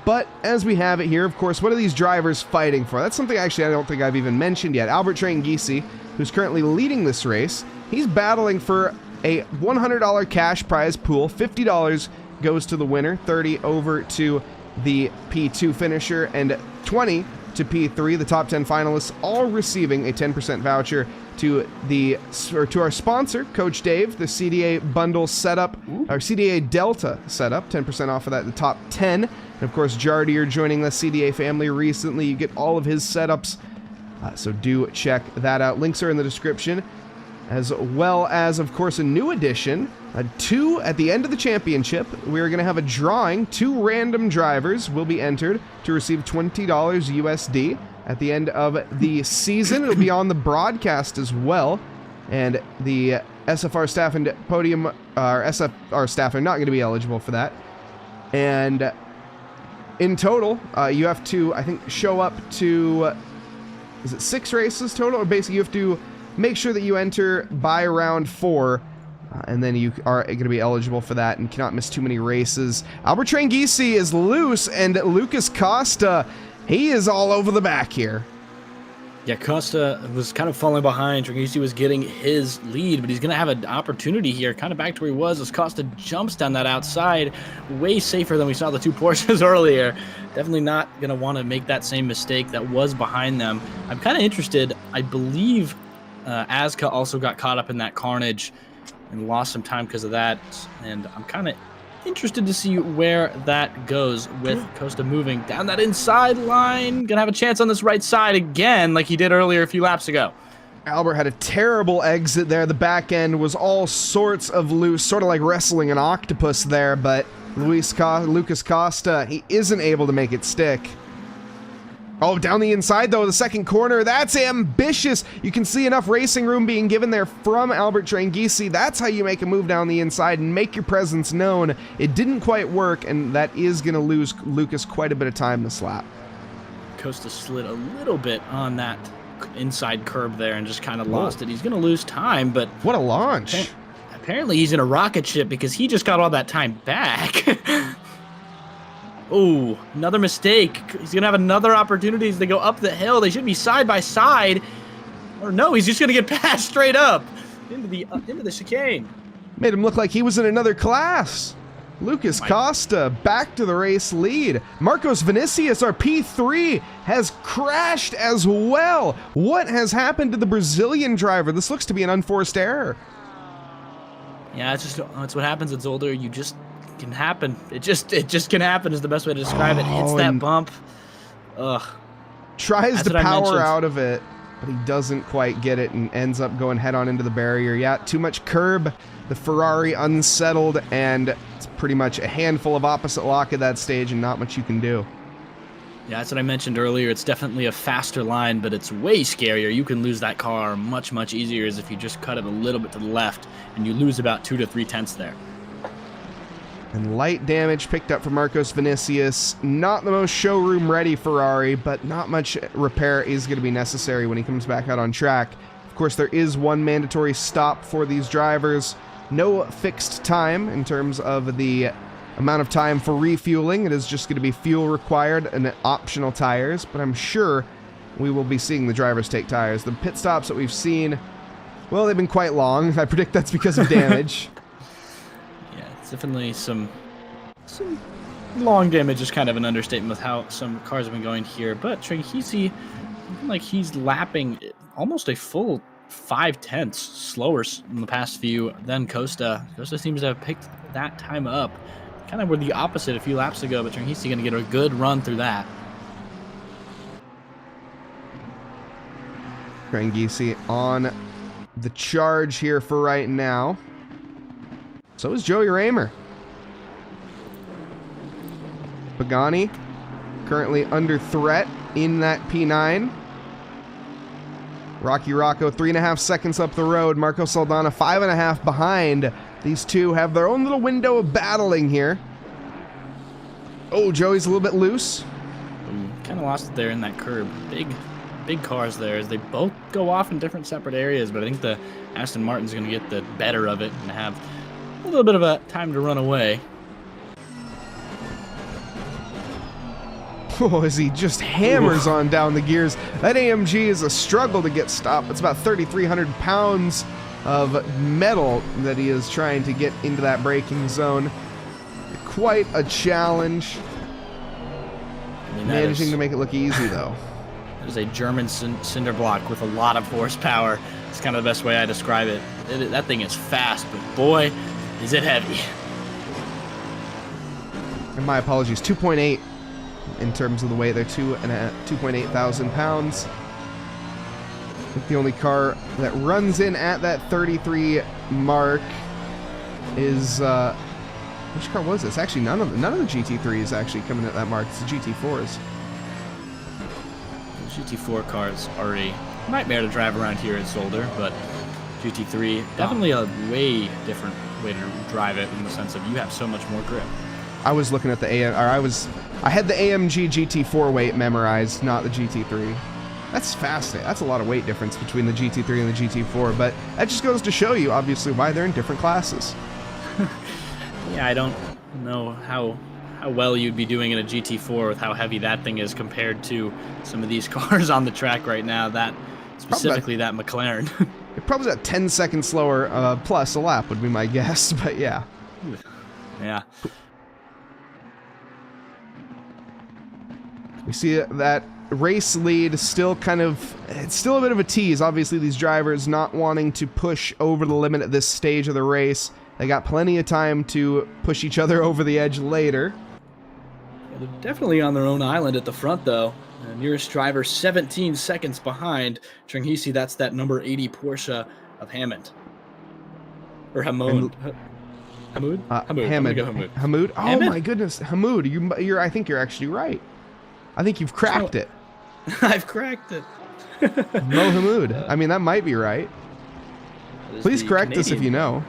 But as we have it here, of course, what are these drivers fighting for? That's something actually I don't think I've even mentioned yet. Albert Tranghese, who's currently leading this race, he's battling for a $100 cash prize pool. $50 goes to the winner, 30 over to the P2 finisher, and 20 to P3, the top 10 finalists, all receiving a 10% voucher to our sponsor, Coach Dave, the CDA bundle setup, or CDA Delta setup, 10% off of that, the top 10. And of course, Jardier joining the CDA family recently. You get all of his setups, so do check that out. Links are in the description, as well as, of course, a new addition. At the end of the championship, we're going to have a drawing. 2 random drivers will be entered to receive $20 USD. At the end of the season, it'll be on the broadcast as well. And the SFR staff and podium, or SFR staff are not going to be eligible for that. And in total, you have to, I think, show up to, is it 6 races total? Or basically you have to make sure that you enter by round 4, and then you are going to be eligible for that and cannot miss too many races. Albert Tranghese is loose, and Lucas Costa, he is all over the back here. Yeah, Costa was kind of falling behind. Tranghese was getting his lead, but he's going to have an opportunity here, kind of back to where he was as Costa jumps down that outside. Way safer than we saw the 2 Porsches earlier. Definitely not going to want to make that same mistake that was behind them. I'm kind of interested. I believe Azka also got caught up in that carnage and lost some time because of that. And I'm kind of interested to see where that goes with Costa moving down that inside line. Gonna have a chance on this right side again like he did earlier a few laps ago. Albert had a terrible exit there. The back end was all sorts of loose, sort of like wrestling an octopus there, but Lucas Costa, he isn't able to make it stick. Oh, down the inside, though, the second corner. That's ambitious. You can see enough racing room being given there from Albert Tranghese. That's how you make a move down the inside and make your presence known. It didn't quite work, and that is going to lose Lucas quite a bit of time this lap. Costa slid a little bit on that inside curb there and just kind of lost it. He's going to lose time, but... What a launch. Apparently he's in a rocket ship because he just got all that time back. Oh, another mistake. He's going to have another opportunity as they go up the hill. They should be side by side. Or no, he's just going to get passed straight up into the chicane. Made him look like he was in another class. Lucas Costa back to the race lead. Marcos Vinicius, our P3, has crashed as well. What has happened to the Brazilian driver? This looks to be an unforced error. Yeah, it's what happens at Zolder. You just can happen. It just can happen is the best way to describe it. Hits that bump. Ugh. Tries to power out of it, but he doesn't quite get it and ends up going head on into the barrier. Yeah, too much curb. The Ferrari unsettled, and it's pretty much a handful of opposite lock at that stage and not much you can do. Yeah, that's what I mentioned earlier. It's definitely a faster line, but it's way scarier. You can lose that car much, much easier as if you just cut it a little bit to the left, and you lose about 2 to 3 tenths there. And light damage picked up for Marcos Vinicius. Not the most showroom-ready Ferrari, but not much repair is going to be necessary when he comes back out on track. Of course, there is one mandatory stop for these drivers. No fixed time in terms of the amount of time for refueling. It is just going to be fuel required and optional tires, but I'm sure we will be seeing the drivers take tires. The pit stops that we've seen, well, they've been quite long. I predict that's because of damage. Yeah, it's definitely some long damage is kind of an understatement with how some cars have been going here, but Tranquisi, like he's lapping almost a full 5 tenths slower in the past few than Costa. Costa seems to have picked that time up. Kind of were the opposite a few laps ago, but Tranquisi going to get a good run through that. Tranquisi on the charge here for right now. So is Joey Raymer. Pagani currently under threat in that P9. Rocky Rocco 3.5 seconds up the road. Marco Saldana 5.5 behind. These two have their own little window of battling here. Oh, Joey's a little bit loose. Kind of lost it there in that curb. Big cars there as they both go off in different separate areas, but I think the Aston Martin's going to get the better of it and have a little bit of a time to run away. Oh, as he just hammers on down the gears. That AMG is a struggle to get stopped. It's about 3,300 pounds of metal that he is trying to get into that braking zone. Quite a challenge. Managing to make it look easy, though. It is a German cinder block with a lot of horsepower. It's kind of the best way I describe it. That thing is fast, but boy, is it heavy. And my apologies, 2.8 in terms of the weight. They're 2.8 thousand pounds. I think the only car that runs in at that 33 mark is which car was this? Actually, none of the GT3s actually coming at that mark. It's the GT4s. The GT4 cars are a nightmare to drive around here at Zolder, but GT3 definitely a way different way to drive it in the sense of you have so much more grip. I was looking at the I had the AMG GT4 weight memorized, not the GT3. That's fascinating. That's a lot of weight difference between the GT3 and the GT4, but that just goes to show you, obviously, why they're in different classes. Yeah, I don't know how well you'd be doing in a GT4 with how heavy that thing is compared to some of these cars on the track right now, that specifically that McLaren. It probably about 10 seconds slower plus a lap would be my guess, but yeah. Yeah. We see that race lead still it's still a bit of a tease. Obviously, these drivers not wanting to push over the limit at this stage of the race. They got plenty of time to push each other over the edge later. Yeah, they're definitely on their own island at the front, though. The nearest driver 17 seconds behind. Tranquisi, that's that number 80 Porsche of Hammond. Or Hamoud. Hamoud? Hamoud. Hamoud? Oh Hammond? My goodness. Hamoud, I think you're actually right. I think you've cracked it. I've cracked it. Mo Hamoud. I mean, that might be right. Please correct us if you know.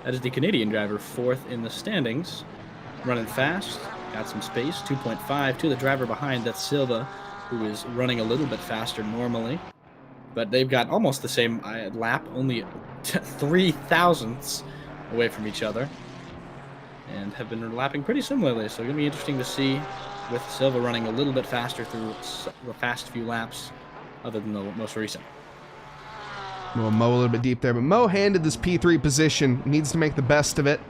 That is the Canadian driver, fourth in the standings. Running fast, got some space, 2.5 to the driver behind, that's Silva, who is running a little bit faster normally. But they've got almost the same lap, only 3 thousandths away from each other. And have been lapping pretty similarly, so it's going to be interesting to see with Silva running a little bit faster through the past few laps, other than the most recent. Well, Mo a little bit deep there, but Mo handed this P3 position. Needs to make the best of it.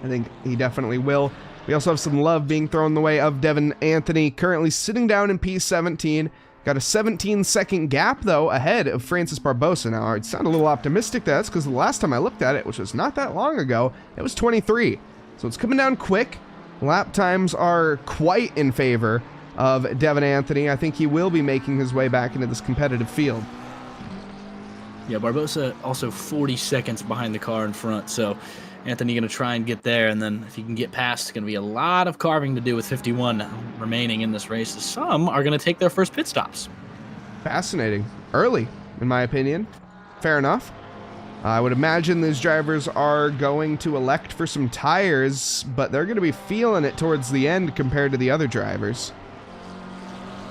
I think he definitely will. We also have some love being thrown the way of Devin Anthony, currently sitting down in P17. Got a 17-second gap, though, ahead of Francis Barbosa. Now, I sound a little optimistic. That's because the last time I looked at it, which was not that long ago, it was 23. So it's coming down quick. Lap times are quite in favor of Devin Anthony. I think he will be making his way back into this competitive field. Yeah, Barbosa also 40 seconds behind the car in front, so Anthony going to try and get there, and then if he can get past, it's going to be a lot of carving to do with 51 remaining in this race. Some are going to take their first pit stops. Fascinating. Early, in my opinion. Fair enough. I would imagine these drivers are going to elect for some tires, but they're going to be feeling it towards the end compared to the other drivers.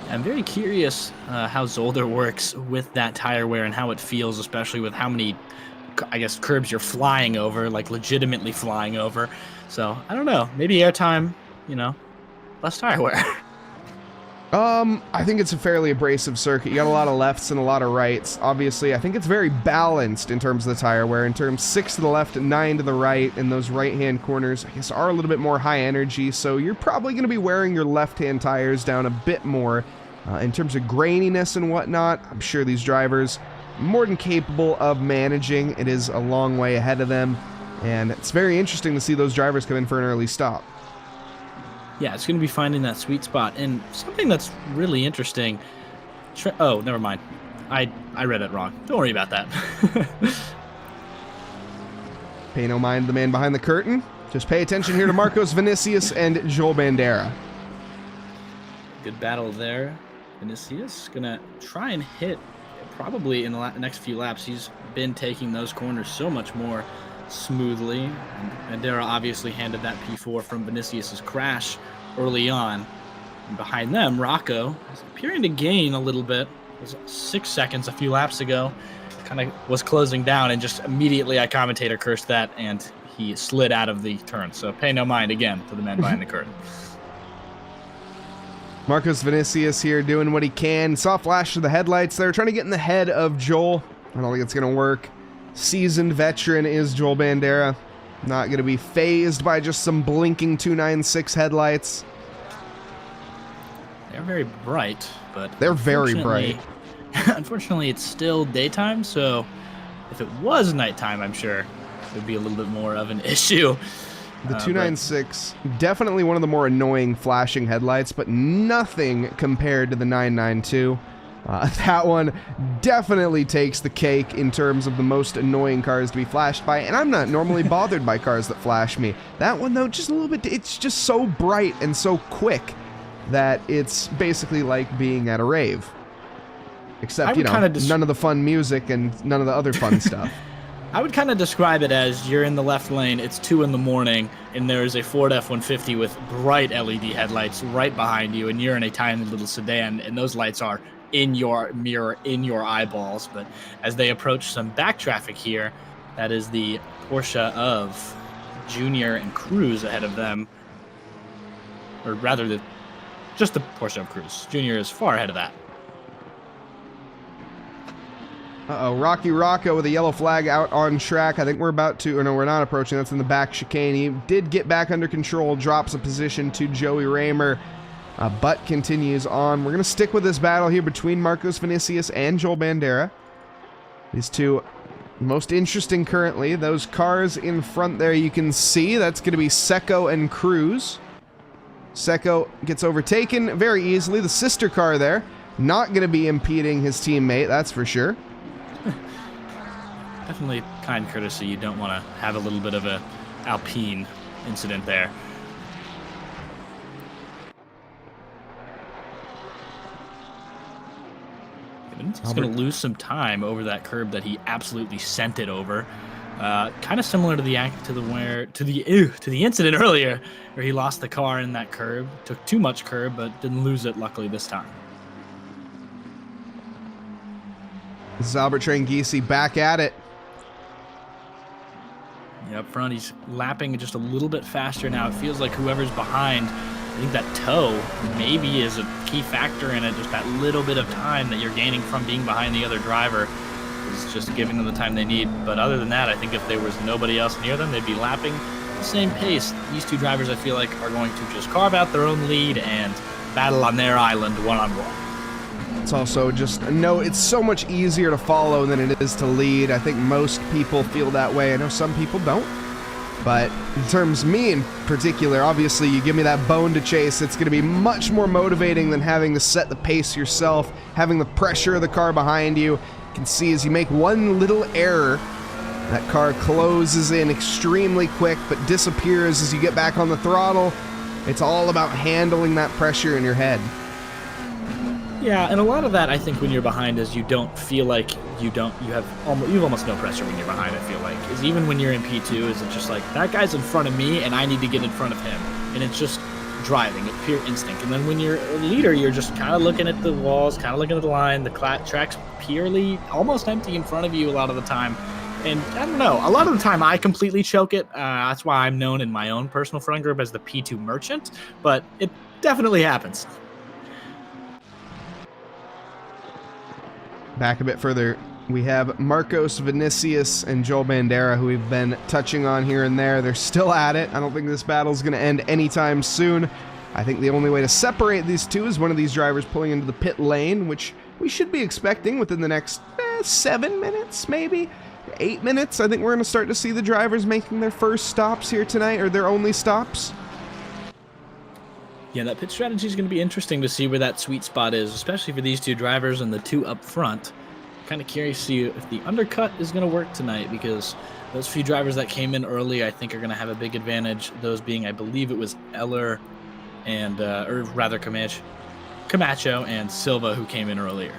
I'm very curious how Zolder works with that tire wear and how it feels, especially with how many, I guess, curbs you're flying over, like legitimately flying over. So, I don't know. Maybe airtime, you know, less tire wear. I think it's a fairly abrasive circuit. You got a lot of lefts and a lot of rights. Obviously, I think it's very balanced in terms of the tire wear. In terms 6 to the left and 9 to the right, and those right-hand corners, I guess, are a little bit more high energy. So you're probably going to be wearing your left-hand tires down a bit more. In terms of graininess and whatnot, I'm sure these drivers are more than capable of managing. It is a long way ahead of them, and it's very interesting to see those drivers come in for an early stop. Yeah, it's going to be finding that sweet spot. And something that's really interesting... Oh, never mind. I read it wrong. Don't worry about that. Pay no mind the man behind the curtain. Just pay attention here to Marcos Vinicius and Joel Bandera. Good battle there. Vinicius going to try and hit probably in the next few laps. He's been taking those corners so much more smoothly. And Bandera obviously handed that P4 from Vinicius's crash early on. And behind them, Rocco is appearing to gain a little bit. It was 6 seconds a few laps ago. Kind of was closing down, and just immediately Commentator cursed that, and he slid out of the turn. So pay no mind again to the man behind the curtain. Marcos Vinicius here doing what he can. Saw a flash of the headlights there, trying to get in the head of Joel. I don't think it's going to work. Seasoned veteran is Joel Bandera. Not going to be phased by just some blinking 296 headlights. They're very bright, but they're very bright. Unfortunately, it's still daytime, so if it was nighttime, I'm sure it would be a little bit more of an issue. The 296, definitely one of the more annoying flashing headlights, but nothing compared to the 992. That one definitely takes the cake in terms of the most annoying cars to be flashed by, and I'm not normally bothered by cars that flash me. That one, though, just a little bit, it's just so bright and so quick that it's basically like being at a rave. Except, you know, none of the fun music and none of the other fun stuff. I would kind of describe it as you're in the left lane, it's 2 in the morning, and there's a Ford F-150 with bright LED headlights right behind you, and you're in a tiny little sedan, and those lights are in your mirror, in your eyeballs. But as they approach some back traffic here, that is the Porsche of Junior and Cruz ahead of them. Or rather, just the Porsche of Cruz. Junior is far ahead of that. Uh-oh, Rocky Rocco with a yellow flag out on track. I think we're about to, or no, we're not approaching. That's in the back chicane. He did get back under control, drops a position to Joey Raymer, but continues on. We're going to stick with this battle here between Marcos Vinicius and Joel Bandera. These two most interesting currently. Those cars in front there you can see. That's going to be Secco and Cruz. Secco gets overtaken very easily. The sister car there, not going to be impeding his teammate, that's for sure. Definitely kind courtesy. You don't want to have a little bit of a Alpine incident there. He's going to lose some time over that curb that he absolutely sent it over. Kind of similar to the incident earlier, where he lost the car in that curb. Took too much curb, but didn't lose it luckily this time. This is Albert Tranghisi back at it. Yeah, up front, he's lapping just a little bit faster now. It feels like whoever's behind, I think that toe maybe is a key factor in it. Just that little bit of time that you're gaining from being behind the other driver is just giving them the time they need. But other than that, I think if there was nobody else near them, they'd be lapping the same pace, these two drivers I feel like are going to just carve out their own lead and battle on their island one-on-one. It's also just a note, it's so much easier to follow than it is to lead. I think most people feel that way. I know some people don't. But in terms of me in particular, obviously you give me that bone to chase, it's going to be much more motivating than having to set the pace yourself, having the pressure of the car behind you. You can see as you make one little error, that car closes in extremely quick but disappears as you get back on the throttle. It's all about handling that pressure in your head. Yeah, and a lot of that I think when you're behind is you don't feel like you have almost no pressure when you're behind. I feel like is even when you're in P2, is it just like that guy's in front of me and I need to get in front of him, and it's just driving, it's pure instinct. And then when you're a leader, you're just kind of looking at the walls, kind of looking at the line. The track's purely almost empty in front of you a lot of the time. And I don't know, a lot of the time I completely choke it. That's why I'm known in my own personal friend group as the P2 merchant, but it definitely happens. Back a bit further, we have Marcos, Vinicius, and Joel Bandera, who we've been touching on here and there. They're still at it. I don't think this battle's going to end anytime soon. I think the only way to separate these two is one of these drivers pulling into the pit lane, which we should be expecting within the next 7 minutes, maybe 8 minutes. I think we're going to start to see the drivers making their first stops here tonight, or their only stops. Yeah, that pit strategy is going to be interesting to see where that sweet spot is, especially for these two drivers and the two up front. Kind of curious to see if the undercut is going to work tonight, because those few drivers that came in early I think are going to have a big advantage, those being, I believe it was Eller and, or rather Camacho and Silva who came in earlier.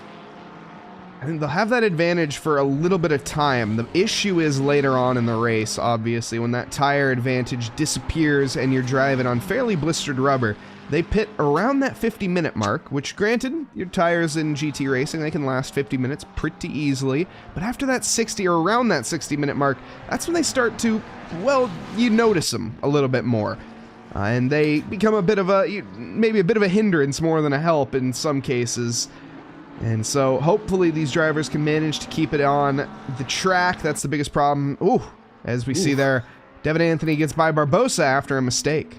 I think they'll have that advantage for a little bit of time. The issue is later on in the race, obviously, when that tire advantage disappears and you're driving on fairly blistered rubber. They pit around that 50-minute mark, which granted, your tires in GT racing, they can last 50 minutes pretty easily. But after that 60 or around that 60-minute mark, that's when they start to, well, you notice them a little bit more. And they become a bit of a, maybe a bit of a hindrance more than a help in some cases. And so hopefully these drivers can manage to keep it on the track. That's the biggest problem. Ooh, as we see there, Devin Anthony gets by Barbosa after a mistake.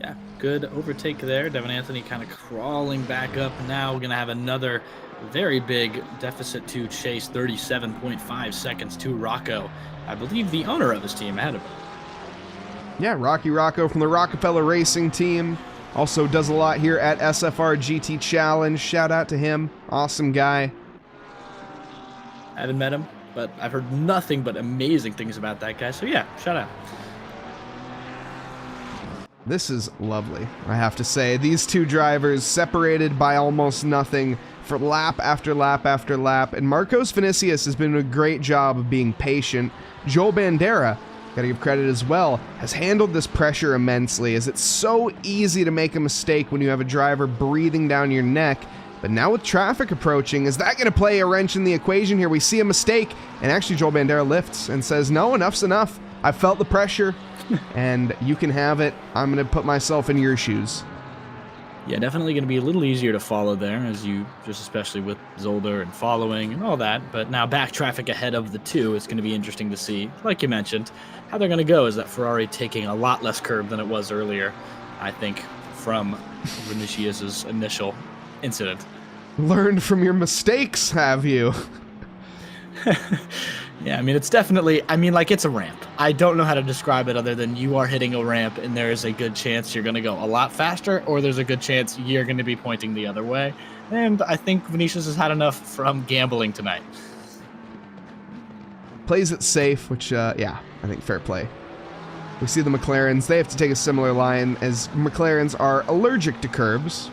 Yeah, good overtake there. Devin Anthony kind of crawling back up. Now we're going to have another very big deficit to chase, 37.5 seconds to Rocco. I believe the owner of his team ahead of him. Yeah, Rocky Rocco from the Rockefeller Racing team. Also does a lot here at SFRGT Challenge. Shout out to him. Awesome guy. I haven't met him, but I've heard nothing but amazing things about that guy. So yeah, shout out. This is lovely, I have to say. These two drivers separated by almost nothing for lap after lap after lap. And Marcos Vinicius has been doing a great job of being patient. Joel Bandera, gotta give credit as well, has handled this pressure immensely, as it's so easy to make a mistake when you have a driver breathing down your neck. But now with traffic approaching, is that going to play a wrench in the equation here? We see a mistake, and actually Joel Bandera lifts and says, no, enough's enough. I felt the pressure, and you can have it. I'm going to put myself in your shoes. Yeah, definitely going to be a little easier to follow there, as you, just especially with Zolder and following and all that. But now back traffic ahead of the two, it's going to be interesting to see, like you mentioned, how they're going to go. Is that Ferrari taking a lot less curb than it was earlier, I think, from Vinicius's initial incident. Learned from your mistakes, have you? Yeah, I mean, it's definitely, like it's a ramp. I don't know how to describe it other than you are hitting a ramp and there is a good chance you're going to go a lot faster, or there's a good chance you're going to be pointing the other way. And I think Vinicius has had enough from gambling tonight. Plays it safe, which, yeah, I think fair play. We see the McLarens. They have to take a similar line, as McLarens are allergic to curbs.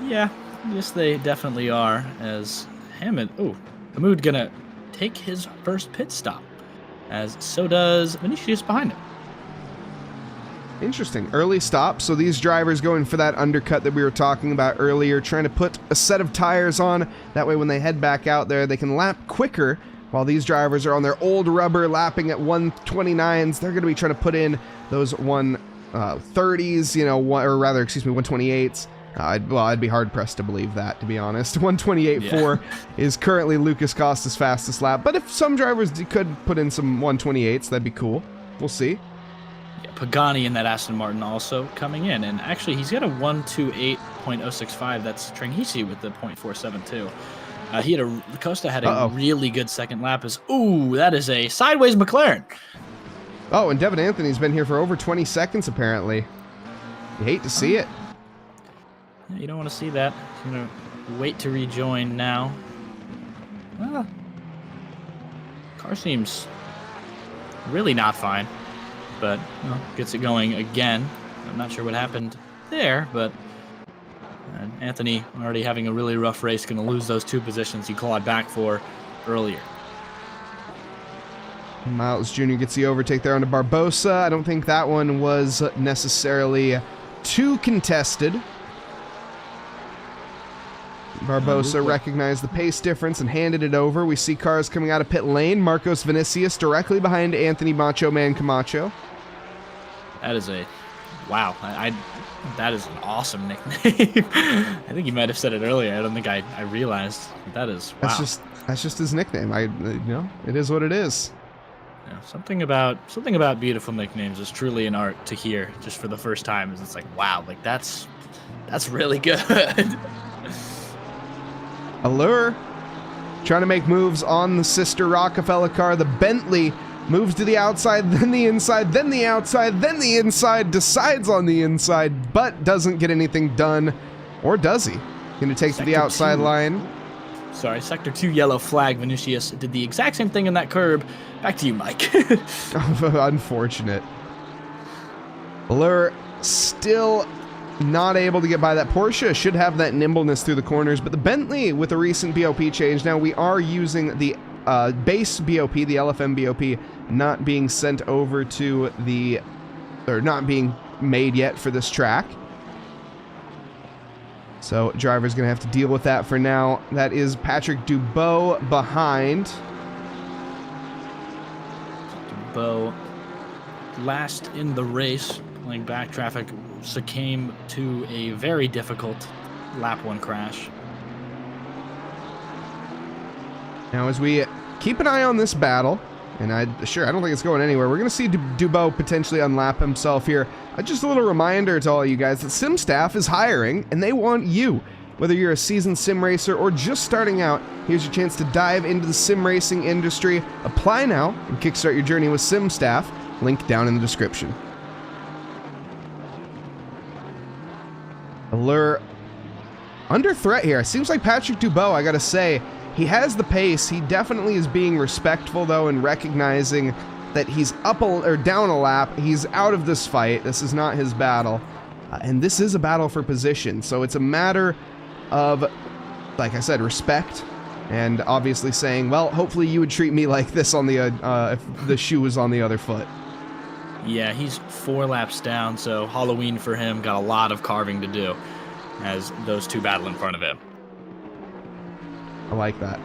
Yeah, yes, they definitely are, as Hammond, Hamoud gonna take his first pit stop, as so does Vinicius behind him. Interesting. Early stop. So these drivers going for that undercut that we were talking about earlier, trying to put a set of tires on. That way when they head back out there, they can lap quicker, while these drivers are on their old rubber lapping at 129s. They're going to be trying to put in those 130s, or rather, excuse me, 128s. I'd be hard-pressed to believe that, to be honest. 128.4 is currently Lucas Costa's fastest lap, but if some drivers could put in some 128s, that'd be cool. We'll see. Yeah, Pagani in that Aston Martin also coming in. And actually, he's got a 128.065. That's Tranghisi with the .472. Costa had a really good second lap. Ooh, that is a sideways McLaren. Oh, and Devin Anthony's been here for over 20 seconds, apparently. You hate to see it. Yeah, you don't want to see that. He's going to wait to rejoin now. Car seems really not fine, but gets it going again. I'm not sure what happened there, but Anthony already having a really rough race, going to lose those 2 positions he clawed back for earlier. Miles Jr. gets the overtake there onto Barbosa. I don't think that one was necessarily too contested. Barbosa recognized the pace difference and handed it over. We see cars coming out of pit lane. Marcos Vinicius directly behind Anthony Macho Man Camacho. That is a... Wow. That is an awesome nickname. I think you might have said it earlier. I don't think I realized. That is... Wow. That's just his nickname. It is what it is. Yeah, something about beautiful nicknames is truly an art to hear just for the first time. It's like, wow, like that's really good. Allure trying to make moves on the sister Rockefeller car. The Bentley moves to the outside, then the inside, then the outside, then the inside, decides on the inside, but doesn't get anything done. Or does he? Going to take to the outside line. Sorry, Sector 2 yellow flag. Vinicius did the exact same thing in that curb. Back to you, Mike. Unfortunate. Allure still not able to get by that. Porsche should have that nimbleness through the corners, but the Bentley with a recent BOP change. Now we are using the base BOP, the LFM BOP, not being sent over to the, or not being made yet for this track. So driver's going to have to deal with that for now. That is Patrick Dubois behind. Dubois last in the race, playing back traffic, succumbed to a very difficult lap 1 crash. Now as we keep an eye on this battle, and I don't think it's going anywhere. We're going to see Dubois potentially unlap himself here. Just a little reminder to all you guys that SimStaff is hiring, and they want you. Whether you're a seasoned sim racer or just starting out, here's your chance to dive into the sim racing industry. Apply now and kickstart your journey with SimStaff. Link down in the description. Allure under threat here. It seems like Patrick Dubois, I gotta say, he has the pace. He definitely is being respectful, though, and recognizing that he's up or down a lap. He's out of this fight. This is not his battle. And this is a battle for position. So it's a matter of, like I said, respect. And obviously saying, well, hopefully you would treat me like this on the if the shoe was on the other foot. Yeah, he's 4 laps down, so Halloween for him got a lot of carving to do as those 2 battle in front of him. I like that.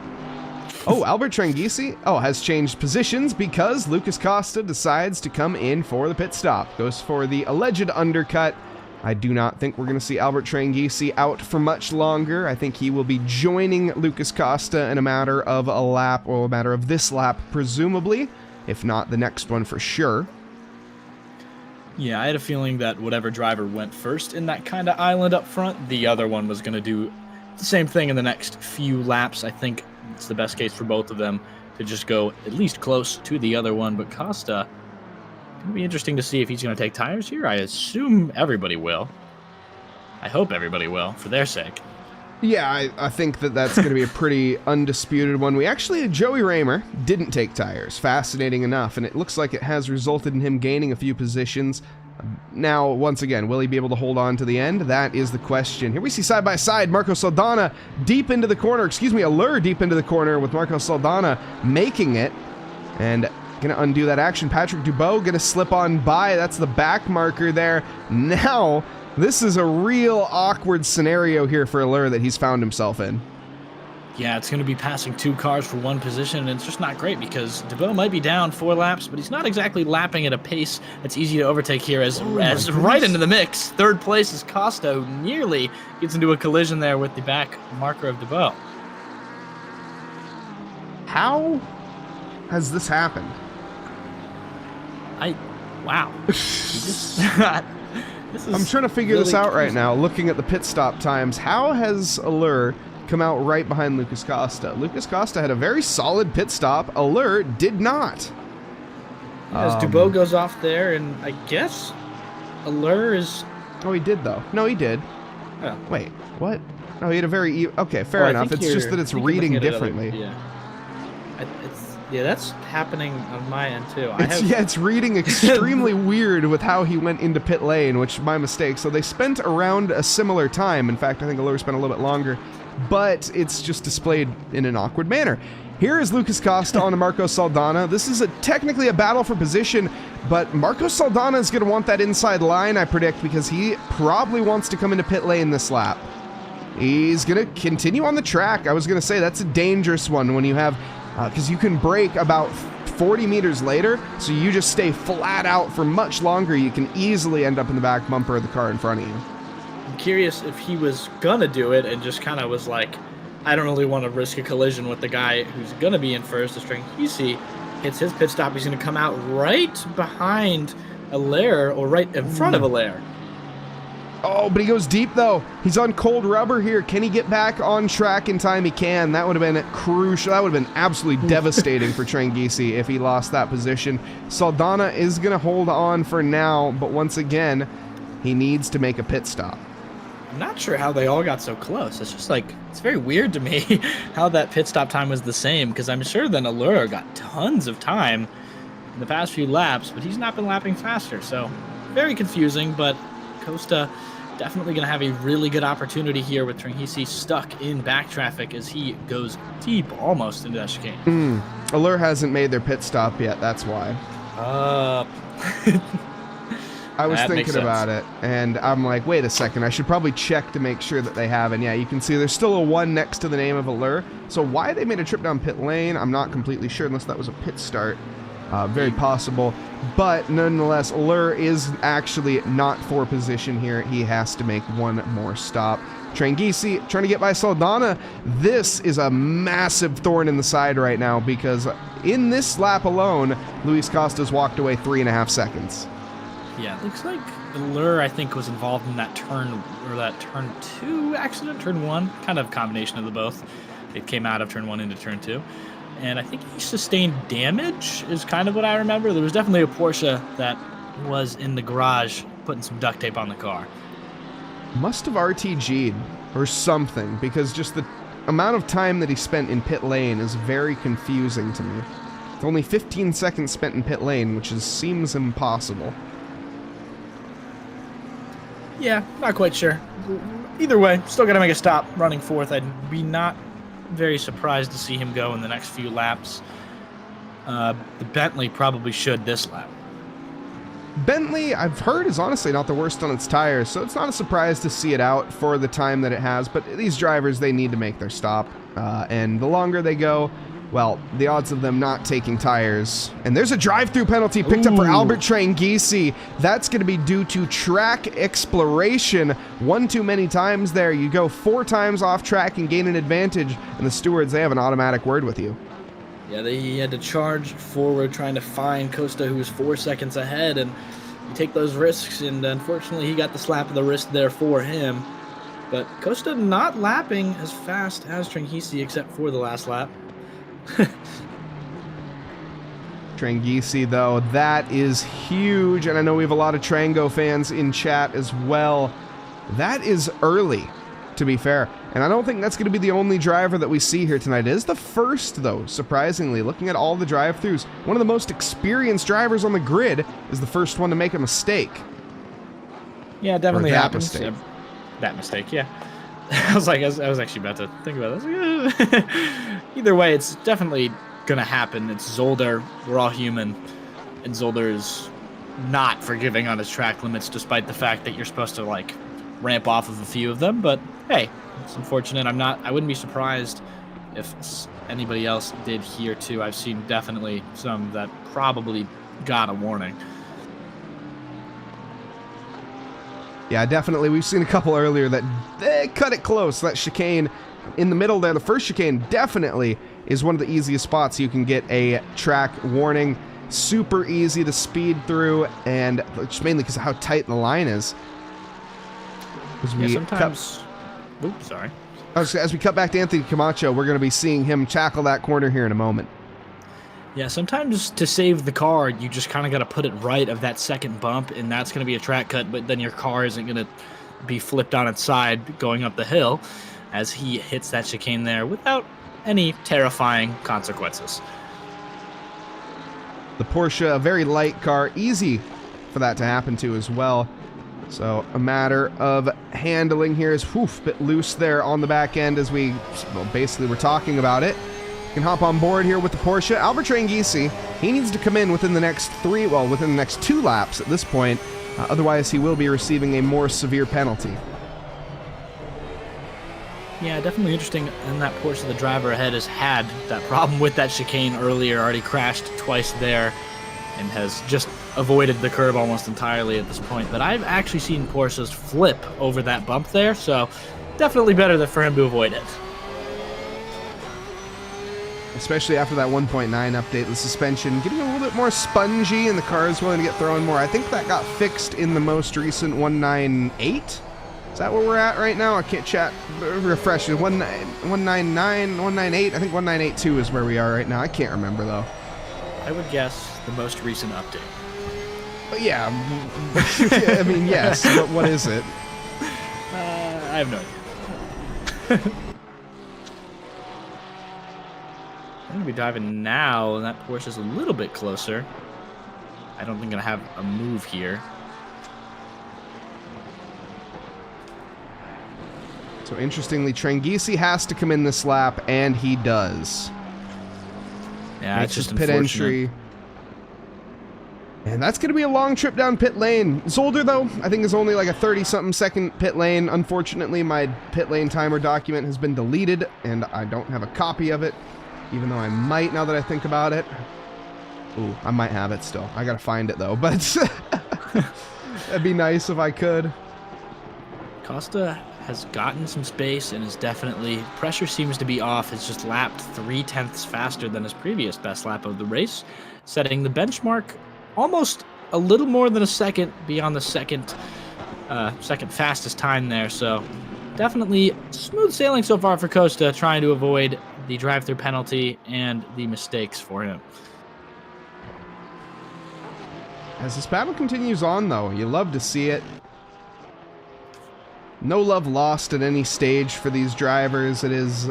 Oh, Albert Tranghisi, has changed positions because Lucas Costa decides to come in for the pit stop. Goes for the alleged undercut. I do not think we're going to see Albert Tranghisi out for much longer. I think he will be joining Lucas Costa in a matter of a lap, or a matter of this lap, presumably. If not, the next one for sure. Yeah, I had a feeling that whatever driver went first in that kind of island up front, the other one was going to do the same thing in the next few laps. I think it's the best case for both of them to just go at least close to the other one. But Costa, it'll be interesting to see if he's going to take tires here. I assume everybody will. I hope everybody will, for their sake. Yeah, I think that's going to be a pretty undisputed one. Joey Raymer didn't take tires, fascinating enough, and it looks like it has resulted in him gaining a few positions. Now, once again, will he be able to hold on to the end? That is the question. Here we see side by side Marco Saldana deep into the corner, Allure deep into the corner with Marco Saldana making it, and going to undo that action. Patrick Dubois going to slip on by. That's the back marker there. Now, this is a real awkward scenario here for Allure that he's found himself in. Yeah, it's going to be passing 2 cars for 1 position, and it's just not great because Dubois might be down 4 laps, but he's not exactly lapping at a pace that's easy to overtake here as right into the mix. 3rd place is Costa, who nearly gets into a collision there with the back marker of Dubois. How has this happened? Wow. I'm trying to figure this out right now, looking at the pit stop times. How has Allure come out right behind Lucas Costa? Lucas Costa had a very solid pit stop. Allure did not. As Dubois goes off there, and I guess Allure is... Oh, he did, though. No, he did. Oh. Wait, what? No, he had a very... Okay, fair enough. It's just that it's reading differently. Yeah, that's happening on my end, too. It's reading extremely weird with how he went into pit lane, which my mistake. So they spent around a similar time. In fact, I think Allure spent a little bit longer. But it's just displayed in an awkward manner. Here is Lucas Costa on to Marco Saldana. This is technically a battle for position, but Marco Saldana is going to want that inside line, I predict, because he probably wants to come into pit lane this lap. He's going to continue on the track. I was going to say that's a dangerous one when you have... because you can brake about 40 meters later, so you just stay flat out for much longer. You can easily end up in the back bumper of the car in front of you. I'm curious if he was gonna do it and just kind of was like, I don't really want to risk a collision with the guy who's gonna be in first. The string Hisi hits his pit stop. He's gonna come out right behind Allaire, or right in front of Allaire. Oh, but he goes deep, though. He's on cold rubber here. Can he get back on track in time? He can. That would have been crucial. That would have been absolutely devastating for Tranghisi if he lost that position. Saldana is going to hold on for now, but once again, he needs to make a pit stop. I'm not sure how they all got so close. It's just like, it's very weird to me how that pit stop time was the same, because I'm sure then Allure got tons of time in the past few laps, but he's not been lapping faster, so very confusing, but Costa definitely going to have a really good opportunity here with Tranghisi stuck in back traffic as he goes deep almost into that chicane. Allure hasn't made their pit stop yet, that's why. I was thinking about it, and I'm like, wait a second, I should probably check to make sure that they have, and yeah, you can see there's still a 1 next to the name of Allure, so why they made a trip down pit lane, I'm not completely sure, unless that was a pit start. Very possible, but nonetheless, Allure is actually not for position here. He has to make one more stop. Tranghisi trying to get by Saldana. This is a massive thorn in the side right now, because in this lap alone, Luis Costa's walked away 3.5 seconds. Yeah, it looks like Allure, I think, was involved in that turn 2 accident, turn 1, kind of a combination of the both. It came out of turn 1 into turn 2. And I think he sustained damage is kind of what I remember. There was definitely a Porsche that was in the garage putting some duct tape on the car. Must have RTG'd or something, because just the amount of time that he spent in pit lane is very confusing to me. It's only 15 seconds spent in pit lane, which seems impossible. Yeah, not quite sure. Either way, still got to make a stop running fourth. I'd be not very surprised to see him go in the next few laps. The Bentley probably should this lap. Bentley, I've heard, is honestly not the worst on its tires, so it's not a surprise to see it out for the time that it has, but these drivers, they need to make their stop, and the longer they go, well, the odds of them not taking tires. And there's a drive-through penalty picked up for Albert Tranghisi. That's going to be due to track exploration. One too many times there. You go 4 times off track and gain an advantage, and the stewards, they have an automatic word with you. Yeah, he had to charge forward trying to find Costa, who was 4 seconds ahead, and you take those risks, and unfortunately he got the slap of the wrist there for him. But Costa not lapping as fast as Tranghisi except for the last lap. Tranghisi, though, that is huge, and I know we have a lot of Trango fans in chat as well. That is early, to be fair, and I don't think that's going to be the only driver that we see here tonight. It is the first, though, surprisingly. Looking at all the drive-thrus, one of the most experienced drivers on the grid is the first one to make a mistake. Yeah, it definitely happens. Mistake. That mistake, yeah. I was actually about to think about this. Either way, it's definitely gonna happen. It's Zolder. We're all human, and Zolder is not forgiving on his track limits, despite the fact that you're supposed to like ramp off of a few of them. But hey, it's unfortunate. I wouldn't be surprised if anybody else did here too. I've seen definitely some that probably got a warning. Yeah, definitely. We've seen a couple earlier that they cut it close. That chicane in the middle there, the first chicane definitely is one of the easiest spots you can get a track warning. super easy to speed through, and just mainly because of how tight the line is. As we sometimes... Oops, sorry. As we cut back to Anthony Camacho, we're going to be seeing him tackle that corner here in a moment. Yeah, sometimes to save the car, you just kind of got to put it right of that second bump, and that's going to be a track cut, but then your car isn't going to be flipped on its side going up the hill as he hits that chicane there without any terrifying consequences. The Porsche, a very light car, easy for that to happen to as well. So a matter of handling here is a bit loose there on the back end as we, well, basically we're talking about it. Can hop on board here with the Porsche. Albert Tranghisi, he needs to come in within the next within the next 2 laps at this point. Otherwise, he will be receiving a more severe penalty. Yeah, definitely interesting. And that Porsche, the driver ahead, has had that problem with that chicane earlier, already crashed twice there, and has just avoided the curb almost entirely at this point. But I've actually seen Porsches flip over that bump there, so definitely better for him to avoid it. Especially after that 1.9 update, the suspension getting a little bit more spongy and the car is willing to get thrown more. I think that got fixed in the most recent 198. Is that where we're at right now? I can't chat. Refresh. 199, 198. I think 1982 is where we are right now. I can't remember though. I would guess the most recent update. But yeah. I mean, yes. But what is it? I have no idea. I'm going to be driving now, and that Porsche is a little bit closer. I don't think I'm going to have a move here. So interestingly, Tranghisi has to come in this lap, and he does. Yeah, it's just pit entry. And that's going to be a long trip down pit lane. Zolder, though, I think is only like a 30-something second pit lane. Unfortunately, my pit lane timer document has been deleted, and I don't have a copy of it. Even though I might, now that I think about it. Ooh, I might have it still. I gotta find it, though. But that'd be nice if I could. Costa has gotten some space and is definitely... Pressure seems to be off. It's just lapped 0.3 faster than his previous best lap of the race, setting the benchmark almost a little more than a second beyond the second fastest time there. So definitely smooth sailing so far for Costa, trying to avoid the drive-through penalty and the mistakes for him. As this battle continues on, though, you love to see it. No love lost at any stage for these drivers. It is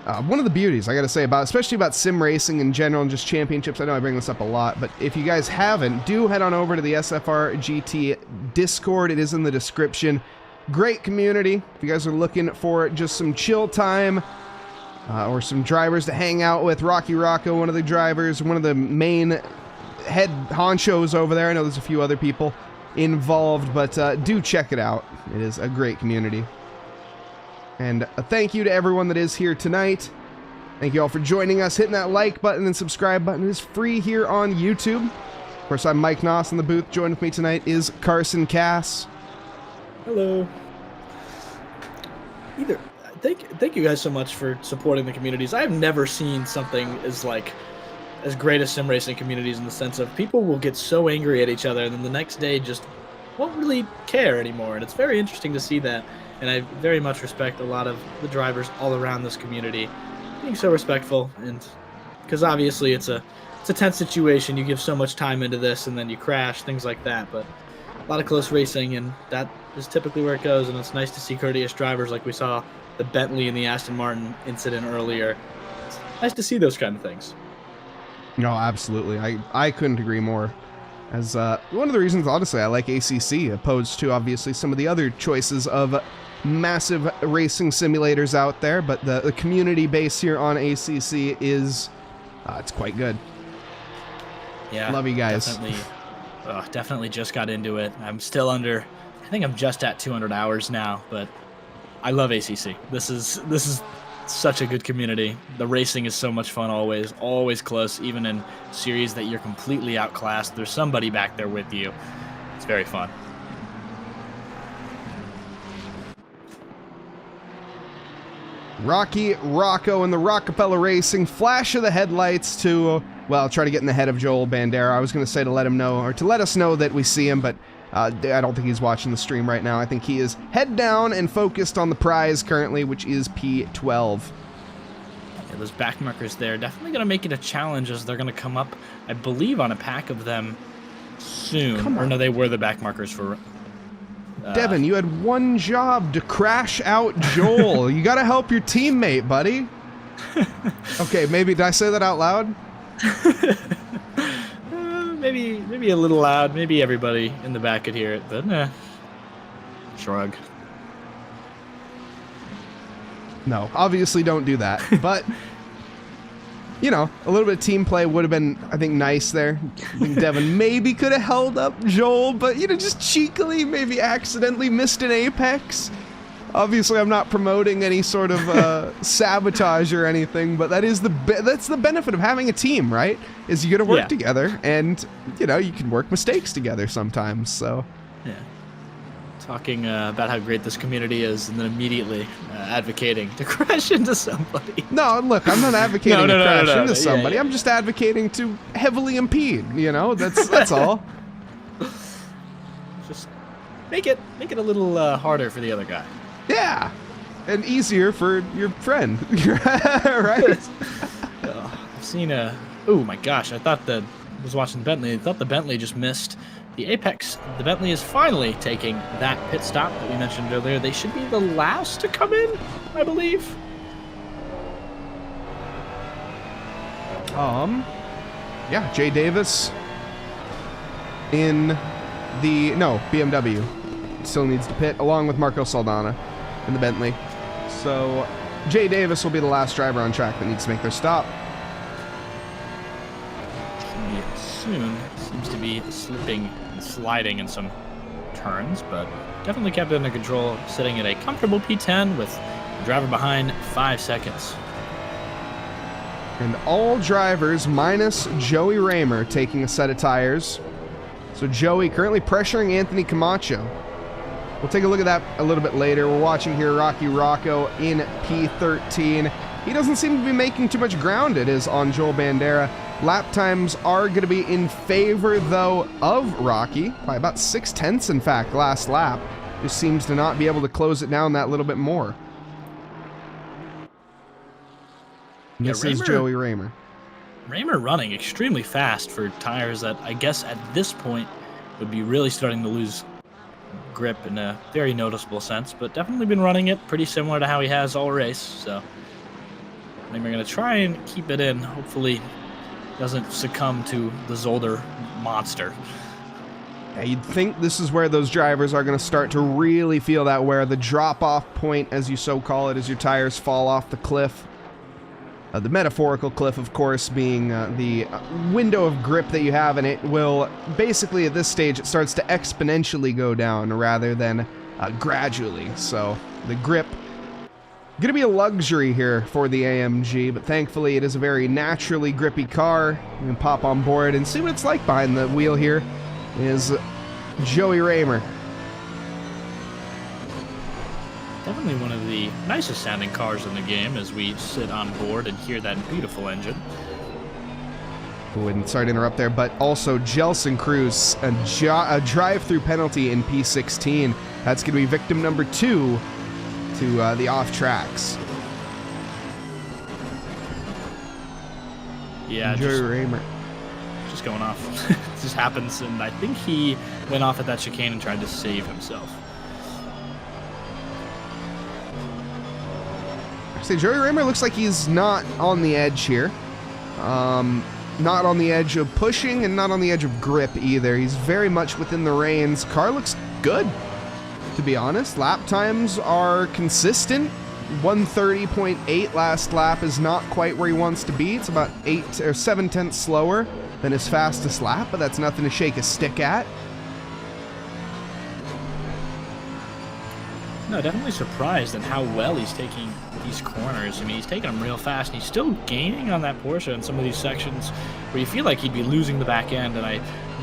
one of the beauties, I gotta say, especially about sim racing in general and just championships. I know I bring this up a lot, but if you guys haven't, do head on over to the SFRGT Discord. It is in the description. Great community. If you guys are looking for just some chill time, or some drivers to hang out with. Rocky Rocco, one of the drivers, one of the main head honchos over there. I know there's a few other people involved, but do check it out. It is a great community. And a thank you to everyone that is here tonight. Thank you all for joining us. Hitting that like button and subscribe button is free here on YouTube. Of course, I'm Mike Nause in the booth. Joined with me tonight is Carson Kass. Hello. Thank you guys so much for supporting the communities. I've never seen something as great as sim racing communities, in the sense of people will get so angry at each other and then the next day just won't really care anymore. And it's very interesting to see that. And I very much respect a lot of the drivers all around this community being so respectful, and because obviously it's a tense situation. You give so much time into this and then you crash, things like that. But a lot of close racing, and that is typically where it goes. And it's nice to see courteous drivers like we saw the Bentley and the Aston Martin incident earlier. It's nice to see those kind of things. No, absolutely. I couldn't agree more. As one of the reasons, honestly, I like ACC, opposed to obviously some of the other choices of massive racing simulators out there, but the community base here on ACC is it's quite good. Yeah, love you guys. Definitely just got into it. I'm still under, I think I'm just at 200 hours now, but I love ACC. This is such a good community. The racing is so much fun, always close, even in series that you're completely outclassed. There's somebody back there with you. It's very fun. Rocky Rocco and the Rockefeller Racing, flash of the headlights to well, try to get in the head of Joel Bandera. I was going to say to let him know, or to let us know that we see him, but I don't think he's watching the stream right now. I think he is head down and focused on the prize currently, which is P12. Yeah, those back markers there definitely going to make it a challenge as they're going to come up, I believe, on a pack of them soon. Or no, they were the back markers for... Devin, you had one job, to crash out Joel. You got to help your teammate, buddy. Okay, maybe, did I say that out loud? Maybe a little loud. Maybe everybody in the back could hear it, but shrug. No, obviously don't do that. But, you know, a little bit of team play would have been, I think, nice there. I think Devin maybe could have held up Joel, but, you know, just cheekily, maybe accidentally missed an apex. Obviously, I'm not promoting any sort of sabotage or anything, but that is that's the benefit of having a team, right? Is you got to work together, and you know you can work mistakes together sometimes. So, yeah, talking about how great this community is, and then immediately advocating to crash into somebody. No, look, I'm not advocating to crash into somebody. Yeah. I'm just advocating to heavily impede. You know, that's all. Just make it a little harder for the other guy. Yeah, and easier for your friend, right? I've seen a... Oh my gosh, I was watching the Bentley. I thought the Bentley just missed the apex. The Bentley is finally taking that pit stop that we mentioned earlier. They should be the last to come in, I believe. Yeah, Jay Davis in the... No, BMW. Still needs to pit, along with Marco Saldana in the Bentley. So Jay Davis will be the last driver on track that needs to make their stop. Soon seems to be slipping and sliding in some turns, but definitely kept it under control, sitting at a comfortable P10 with the driver behind 5 seconds. And all drivers minus Joey Raymer taking a set of tires. So Joey currently pressuring Anthony Camacho. We'll take a look at that a little bit later. We're watching here Rocky Rocco in P13. He doesn't seem to be making too much ground, it is, on Joel Bandera. Lap times are going to be in favor, though, of Rocky by about 6/10, in fact, last lap. Just seems to not be able to close it down that little bit more. This is Joey Raymer. Raymer running extremely fast for tires that I guess at this point would be really starting to lose grip in a very noticeable sense, but definitely been running it pretty similar to how he has all race. So I think we're going to try and keep it in. Hopefully doesn't succumb to the Zolder monster. Yeah, you'd think this is where those drivers are going to start to really feel that, where the drop-off point, as you so call it, as your tires fall off the cliff. The metaphorical cliff, of course, being the window of grip that you have, and it will basically, at this stage, it starts to exponentially go down rather than gradually. So the grip, going to be a luxury here for the AMG, but thankfully it is a very naturally grippy car. You can pop on board and see what it's like behind the wheel here. Is Joey Raymer. Definitely one of the nicest sounding cars in the game as we sit on board and hear that beautiful engine. And sorry to interrupt there, but also Jelson Cruz, a drive-through penalty in P16. That's going to be victim number 2 to the off tracks. Yeah, Joey Raymer. Just going off. It just happens, and I think he went off at that chicane and tried to save himself. See, Joey Raymer looks like he's not on the edge here. Not on the edge of pushing and not on the edge of grip either. He's very much within the reins. Car looks good, to be honest. Lap times are consistent. 130.8 last lap is not quite where he wants to be. It's about 8 or 7/10 slower than his fastest lap, but that's nothing to shake a stick at. No, definitely surprised at how well he's taking these corners. I mean, he's taking them real fast, and he's still gaining on that Porsche in some of these sections where you feel like he'd be losing the back end, and I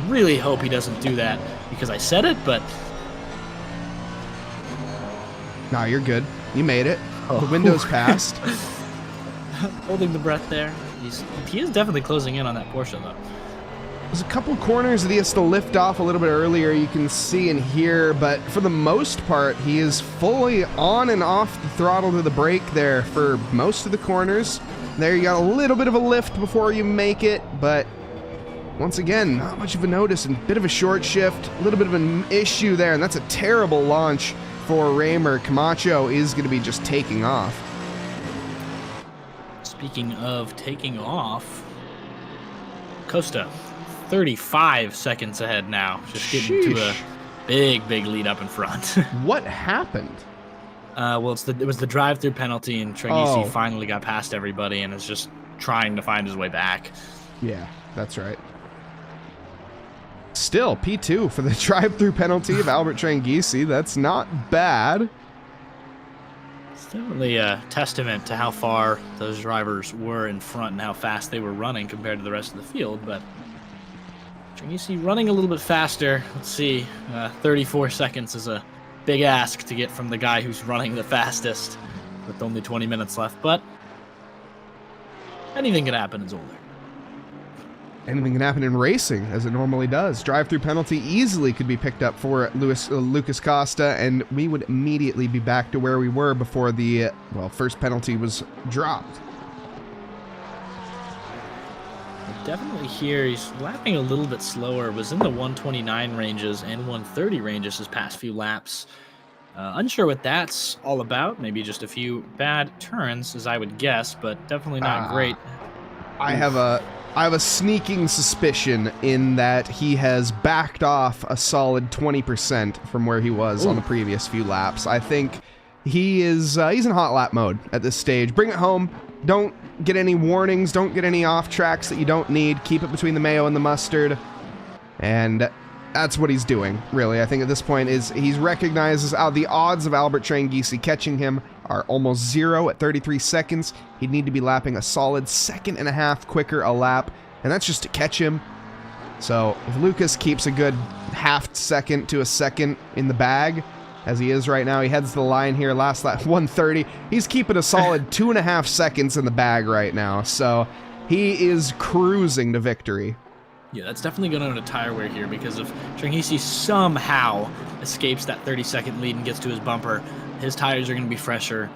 really hope he doesn't do that because I said it, but... No, you're good. You made it. The window's passed. Holding the breath there. he is definitely closing in on that Porsche, though. There's a couple corners that he has to lift off a little bit earlier, you can see and hear, but for the most part, he is fully on and off the throttle to the brake there for most of the corners. There you got a little bit of a lift before you make it, but once again, not much of a notice and a bit of a short shift, a little bit of an issue there, and that's a terrible launch for Raymer. Camacho is going to be just taking off. Speaking of taking off, Costa, 35 seconds ahead now, just getting to a big lead up in front. What happened? Well, it was the drive-through penalty, and Treguesi finally got past everybody and is just trying to find his way back. Yeah, that's right. Still, P2 for the drive-through penalty of Albert Treguesi. That's not bad. It's definitely a testament to how far those drivers were in front and how fast they were running compared to the rest of the field, but Treguesi running a little bit faster. Let's see, 34 seconds is a big ask to get from the guy who's running the fastest with only 20 minutes left, but anything can happen in Zolder. Anything can happen in racing, as it normally does. Drive-through penalty easily could be picked up for Lucas Costa, and we would immediately be back to where we were before the, first penalty was dropped. Definitely here, he's lapping a little bit slower, was in the 129 ranges and 130 ranges his past few laps. Unsure what that's all about, maybe just a few bad turns, as I would guess, but definitely not great. I have a sneaking suspicion in that he has backed off a solid 20% from where he was on the previous few laps. I think he's in hot lap mode at this stage. Bring it home. Don't get any warnings. Don't get any off tracks that you don't need. Keep it between the mayo and the mustard. And that's what he's doing, really. I think at this point he's recognizes the odds of Albert Treguesi catching him are almost zero at 33 seconds. He'd need to be lapping a solid 1.5 seconds quicker a lap, and that's just to catch him. So if Lucas keeps a good half second to a second in the bag, as he is right now, he heads the line here, last lap 130. He's keeping a solid 2.5 seconds in the bag right now, so he is cruising to victory. Yeah, that's definitely going to tire wear here, because if Treguesi somehow escapes that 30-second lead and gets to his bumper, his tires are going to be fresher,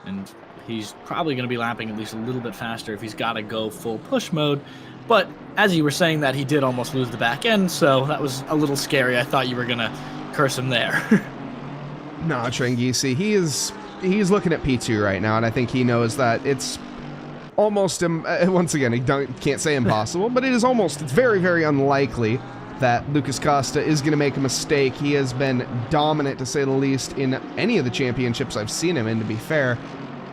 and he's probably going to be lapping at least a little bit faster if he's got to go full push mode. But as you were saying that, he did almost lose the back end, so that was a little scary. I thought you were going to curse him there. No, Treguesi, he's looking at P2 right now, and I think he knows that it's almost, once again, he can't say impossible, but it's very, very unlikely that Lucas Costa is going to make a mistake. He has been dominant, to say the least, in any of the championships I've seen him in, to be fair.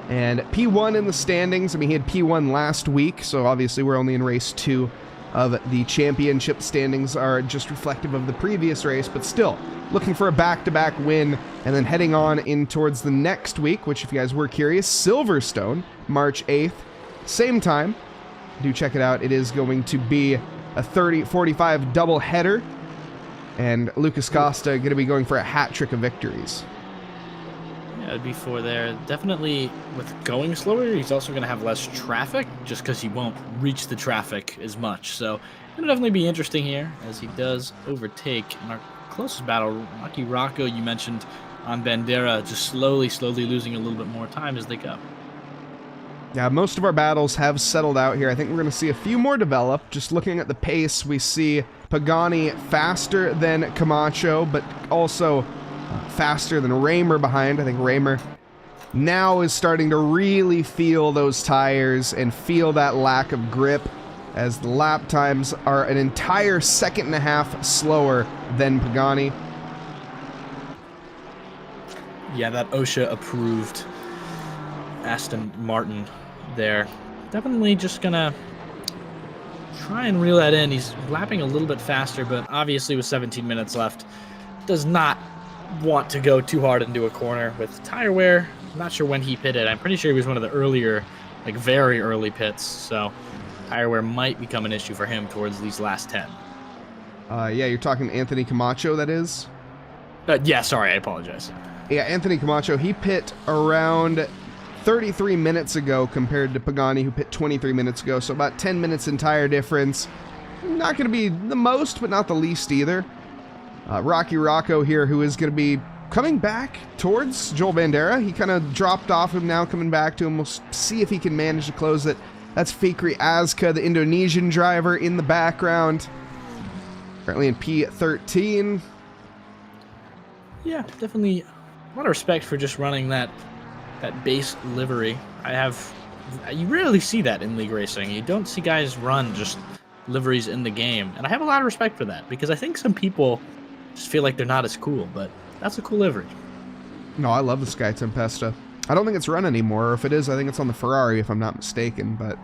And P1 in the standings, I mean, he had P1 last week, so obviously we're only in race 2 of the championship. Standings are just reflective of the previous race, but still looking for a back-to-back win, and then heading on in towards the next week, which, if you guys were curious, Silverstone, March 8th, same time. Do check it out. It is going to be a 30-45 double header, and Lucas Costa going to be going for a hat trick of victories. Yeah, it'd be for there. Definitely with going slower, he's also going to have less traffic, just because he won't reach the traffic as much. So it'll definitely be interesting here, as he does overtake in our closest battle. Rocky Rocco, you mentioned on Bandera, just slowly losing a little bit more time as they go. Yeah, most of our battles have settled out here. I think we're going to see a few more develop. Just looking at the pace, we see Pagani faster than Camacho, but also faster than Raymer behind. I think Raymer now is starting to really feel those tires and feel that lack of grip, as the lap times are an entire 1.5 seconds slower than Pagani. Yeah, that OSHA approved Aston Martin there. Definitely just gonna try and reel that in. He's lapping a little bit faster, but obviously with 17 minutes left, does not want to go too hard into a corner with tire wear. I'm not sure when he pitted. I'm pretty sure he was one of the earlier, like very early pits, so tire wear might become an issue for him towards these last 10. Yeah, you're talking Anthony Camacho, that is? Yeah, sorry, I apologize. Yeah, Anthony Camacho, he pit around 33 minutes ago compared to Pagani, who pit 23 minutes ago, so about 10 minutes entire difference. Not going to be the most, but not the least either. Rocky Rocco here, who is going to be coming back towards Joel Bandera. He kind of dropped off him, now coming back to him. We'll see if he can manage to close it. That's Fikri Azka, the Indonesian driver, in the background. Currently in P13. Yeah, definitely a lot of respect for just running that base livery. You rarely see that in League Racing. You don't see guys run just liveries in the game. And I have a lot of respect for that, because I think some people just feel like they're not as cool, but that's a cool livery. No, I love the Sky Tempesta. I don't think it's run anymore, or if it is, I think it's on the Ferrari, if I'm not mistaken, but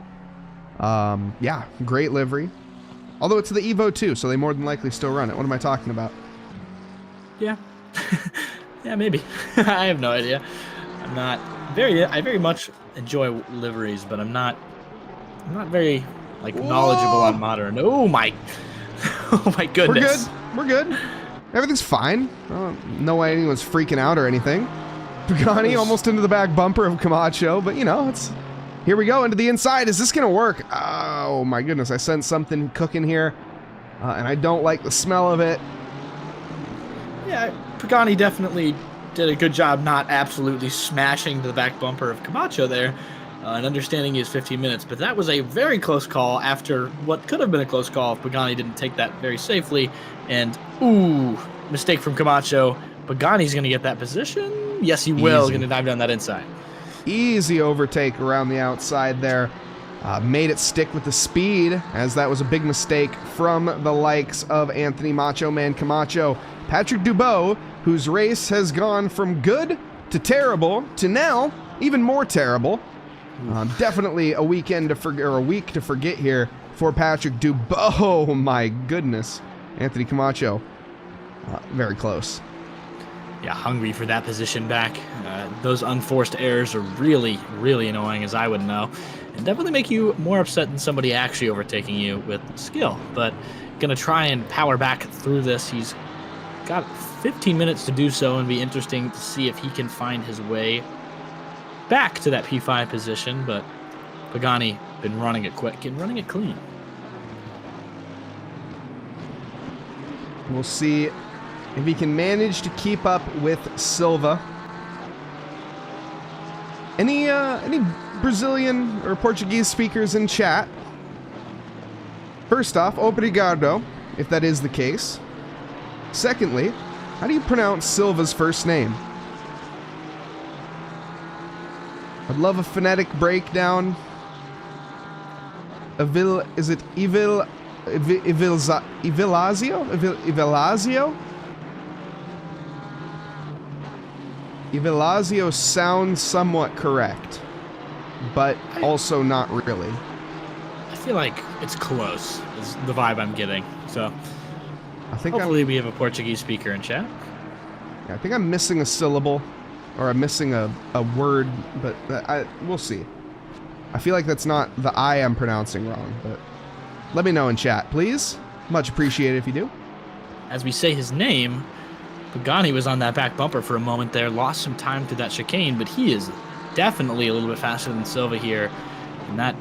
yeah, great livery. Although it's the Evo 2, so they more than likely still run it. What am I talking about? Yeah. Yeah, maybe. I have no idea. I very much enjoy liveries, but I'm not very knowledgeable on modern. Oh my goodness. We're good. Everything's fine. No way anyone's freaking out or anything. Pagani almost into the back bumper of Camacho, but you know, here we go into the inside. Is this gonna work? Oh my goodness, I sense something cooking here, and I don't like the smell of it. Yeah, Pagani definitely did a good job not absolutely smashing the back bumper of Camacho there, and understanding his 15 minutes, but that was a very close call after what could have been a close call if Pagani didn't take that very safely, and ooh, mistake from Camacho. Pagani's going to get that position. Yes, he will. Going to dive down that inside. Easy overtake around the outside there. Made it stick with the speed, as that was a big mistake from the likes of Anthony Macho Man Camacho. Patrick Dubois, whose race has gone from good to terrible to now even more terrible. Definitely a weekend to forget, or a week to forget here for Patrick Dubois. Oh my goodness. Anthony Camacho, very close. Yeah, hungry for that position back. Those unforced errors are really, really annoying, as I would know, and definitely make you more upset than somebody actually overtaking you with skill. But gonna try and power back through this. He's got 15 minutes to do so, and be interesting to see if he can find his way back to that P5 position. But Pagani been running it quick and running it clean. We'll see if he can manage to keep up with Silva. Any Brazilian or Portuguese speakers in chat? First off, obrigado, if that is the case. Secondly, how do you pronounce Silva's first name? I'd love a phonetic breakdown. Is it Ivilazio? Ivilazio? Ivilazio sounds somewhat correct, but also not really. I feel like it's close, is the vibe I'm getting. So I think hopefully we have a Portuguese speaker in chat. Yeah, I think I'm missing a syllable, or I'm missing a word, but we'll see. I feel like that's not the I I'm pronouncing wrong, but let me know in chat, please. Much appreciated if you do. As we say his name, Pagani was on that back bumper for a moment there, lost some time through that chicane, but he is definitely a little bit faster than Silva here. And that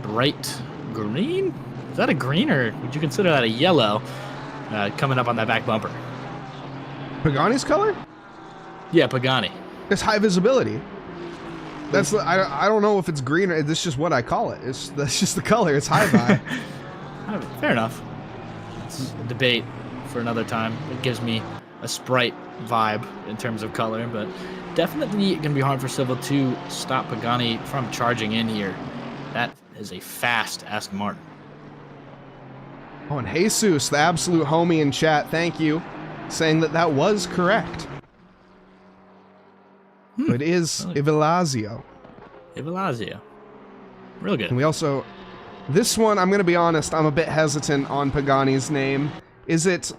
bright green? Is that a green, or would you consider that a yellow coming up on that back bumper? Pagani's color? Yeah, Pagani. It's high visibility. That's I don't know if it's green or it's just what I call it. That's just the color. It's high vi. Fair enough. It's a debate for another time. It gives me a Sprite vibe in terms of color, but definitely going to be hard for Silva to stop Pagani from charging in here. That is a fast Aston Martin. Oh, and Jesus, the absolute homie in chat, thank you, saying that was correct. It is Ivilazio. Ivilazio. Real good. And we also, this one, I'm going to be honest, I'm a bit hesitant on Pagani's name. Is it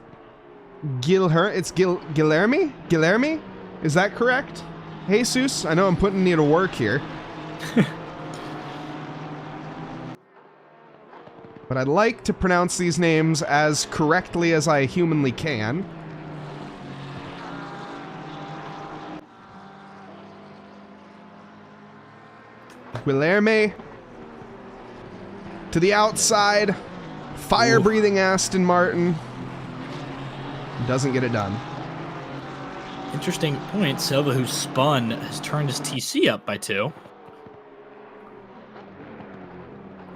Guilherme? Guilherme? Is that correct? Jesus, I know I'm putting you to work here. But I'd like to pronounce these names as correctly as I humanly can. Guilherme to the outside. Fire-breathing Aston Martin. Doesn't get it done. Interesting point. Silva, who spun, has turned his TC up by 2.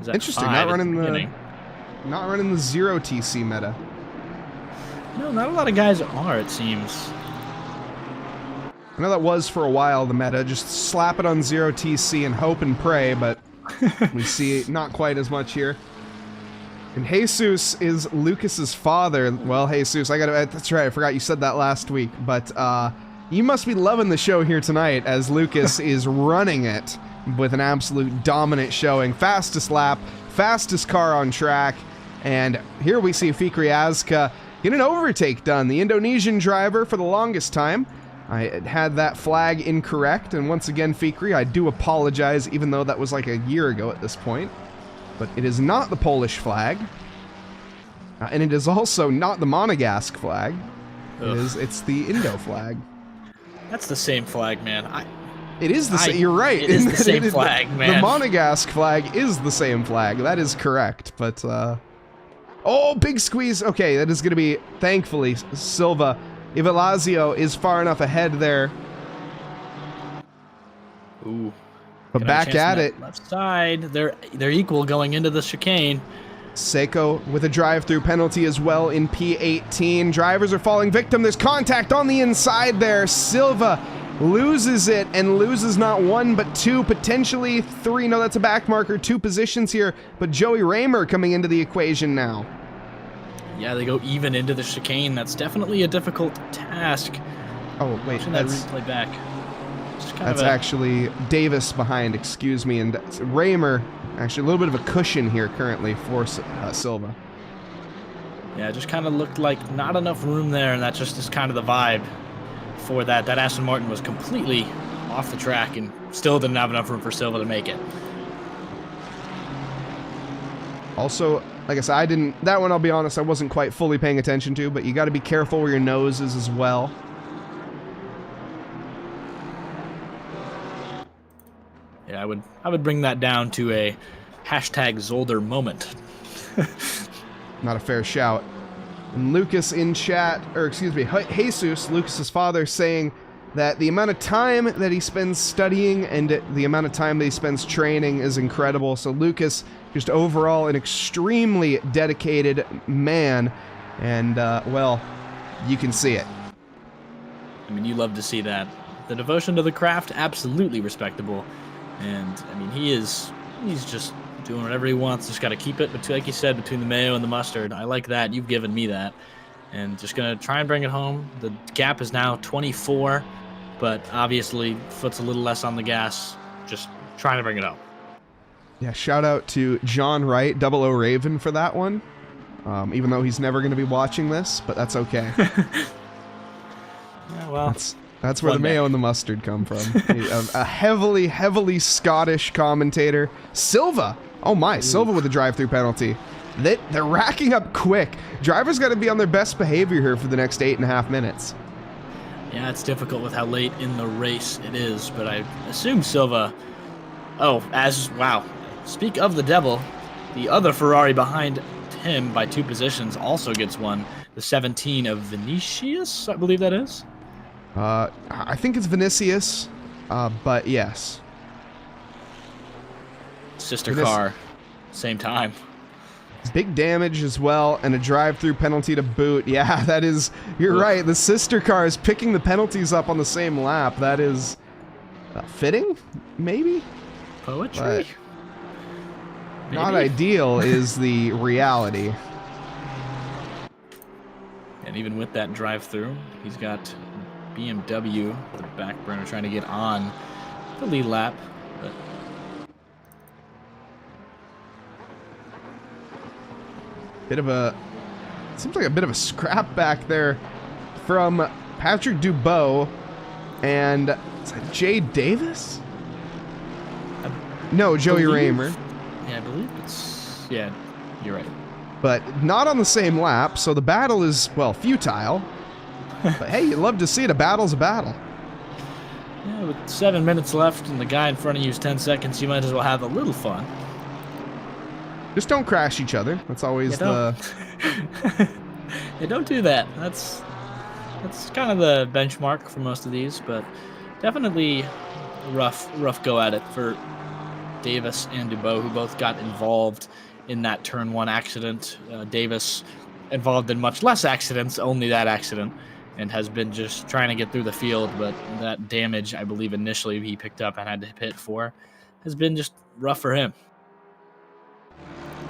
Interesting. Not running the 0 TC meta. No, not a lot of guys are, it seems. I know that was for a while the meta. Just slap it on 0 TC and hope and pray, but we see not quite as much here. And Jesus is Lucas's father. Well, Jesus, that's right, I forgot you said that last week. But you must be loving the show here tonight as Lucas is running it with an absolute dominant showing. Fastest lap, fastest car on track. And here we see Fikri Azka get an overtake done. The Indonesian driver for the longest time. I had that flag incorrect. And once again, Fikri, I do apologize, even though that was like a year ago at this point. But it is not the Polish flag, and it is also not the Monegasque flag. It's the Indo flag. That's the same flag, man. It is the same. You're right. It is the same flag, man. The Monegasque flag is the same flag. That is correct. But oh, big squeeze. Okay, that is going to be, thankfully, Silva. Ivelazio is far enough ahead there. Ooh. But back at it. Left side. They're equal going into the chicane. Seiko with a drive-through penalty as well in P18. Drivers are falling victim. There's contact on the inside there. Silva loses it and loses not 1 but 2, potentially 3. No, that's a back marker. 2 positions here. But Joey Raymer coming into the equation now. Yeah, they go even into the chicane. That's definitely a difficult task. Oh, wait. That's that replay back. That's actually Davis behind, excuse me, and Raymer, actually a little bit of a cushion here currently for Silva. Yeah, it just kind of looked like not enough room there, and that just is kind of the vibe for that. That Aston Martin was completely off the track and still didn't have enough room for Silva to make it. Also, like I said, that one, I'll be honest, I wasn't quite fully paying attention to, but you got to be careful where your nose is as well. Yeah, I would bring that down to a #Zolder moment. Not a fair shout. And Lucas in chat, or excuse me, Jesus, Lucas's father, saying that the amount of time that he spends studying and the amount of time that he spends training is incredible. So Lucas, just overall an extremely dedicated man, and well, you can see it. I mean, you love to see that. The devotion to the craft, absolutely respectable. And, I mean, he's just doing whatever he wants. Just got to keep it, but like you said, between the mayo and the mustard. I like that. You've given me that. And just going to try and bring it home. The gap is now 24, but obviously foot's a little less on the gas. Just trying to bring it home. Yeah, shout out to John Wright, 00 Raven, for that one. Even though he's never going to be watching this, but that's okay. Yeah, well... That's where the mayo and the mustard come from. A heavily Scottish commentator. Silva. Oh my, Silva with a drive-through penalty. They're racking up quick. Drivers got to be on their best behavior here for the next 8.5 minutes. Yeah, it's difficult with how late in the race it is, but I assume Silva... Oh, wow. Speak of the devil, the other Ferrari behind him by 2 positions also gets one. The 17 of Vinicius, I believe that is. I think it's Vinicius, but yes. Sister car, same time. Big damage as well, and a drive-through penalty to boot. Yeah, that is, you're right. The sister car is picking the penalties up on the same lap. That is fitting, maybe? Poetry? Not ideal is the reality. And even with that drive-through, he's got BMW, the back burner, trying to get on the lead lap. But seems like a bit of a scrap back there from Patrick Dubois and is that Jay Davis? No, Joey Raymer. Yeah, I believe it's, yeah, you're right. But not on the same lap, so the battle is, well, futile. But hey, you love to see it. A battle's a battle. Yeah, with 7 minutes left and the guy in front of you is 10 seconds, you might as well have a little fun. Just don't crash each other. That's always Yeah, don't do that. That's kind of the benchmark for most of these, but definitely rough go at it for Davis and Dubois, who both got involved in that turn 1 accident. Davis involved in much less accidents, only that accident, and has been just trying to get through the field, but that damage, I believe initially he picked up and had to pit for, has been just rough for him.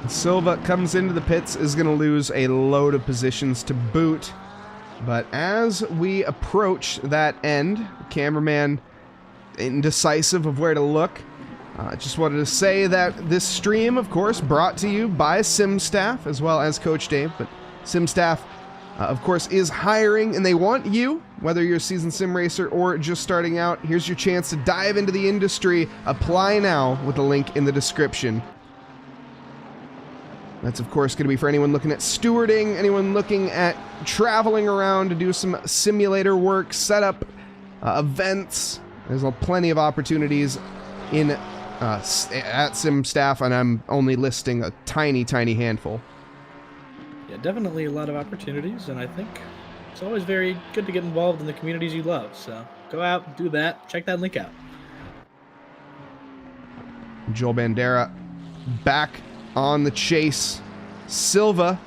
Silva comes into the pits, is going to lose a load of positions to boot. But as we approach that end, cameraman indecisive of where to look. Just wanted to say that this stream, of course, brought to you by SimStaff as well as Coach Dave. But SimStaff, of course, is hiring, and they want you, whether you're a seasoned sim racer or just starting out. Here's your chance to dive into the industry. Apply now with the link in the description. That's, of course, going to be for anyone looking at stewarding, anyone looking at traveling around to do some simulator work, setup, events. There's plenty of opportunities in at SimStaff, and I'm only listing a tiny handful. Yeah, definitely a lot of opportunities, and I think it's always very good to get involved in the communities you love. So go out, do that, check that link out. Joel Bandera back on the chase. Silva,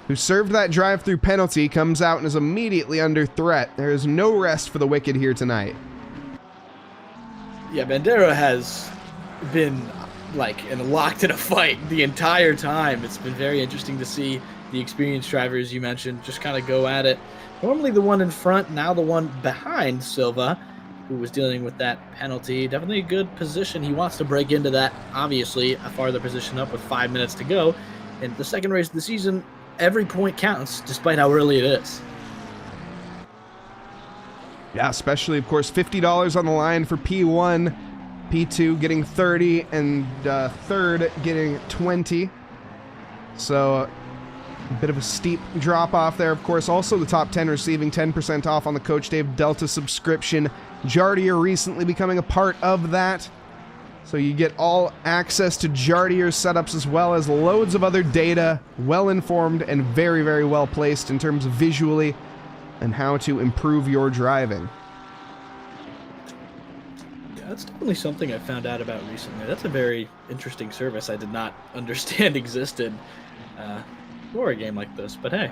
who served that drive-through penalty, comes out and is immediately under threat. There is no rest for the wicked here tonight. Yeah, Bandera has been locked in a fight the entire time. It's been very interesting to see the experienced drivers you mentioned just kind of go at it. Normally the one in front, now the one behind Silva, who was dealing with that penalty. Definitely a good position. He wants to break into that, obviously, a farther position up with 5 minutes to go. And the second race of the season, every point counts, despite how early it is. Yeah, especially, of course, $50 on the line for P1, P2 getting 30, and third getting 20. So a bit of a steep drop off there. Of course, also the top 10 receiving 10% off on the Coach Dave Delta subscription. Jardier recently becoming a part of that. So you get all access to Jardier's setups as well as loads of other data, well-informed and very well placed in terms of visually and how to improve your driving. Yeah, that's definitely something I found out about recently. That's a very interesting service I did not understand existed for a game like this. But hey,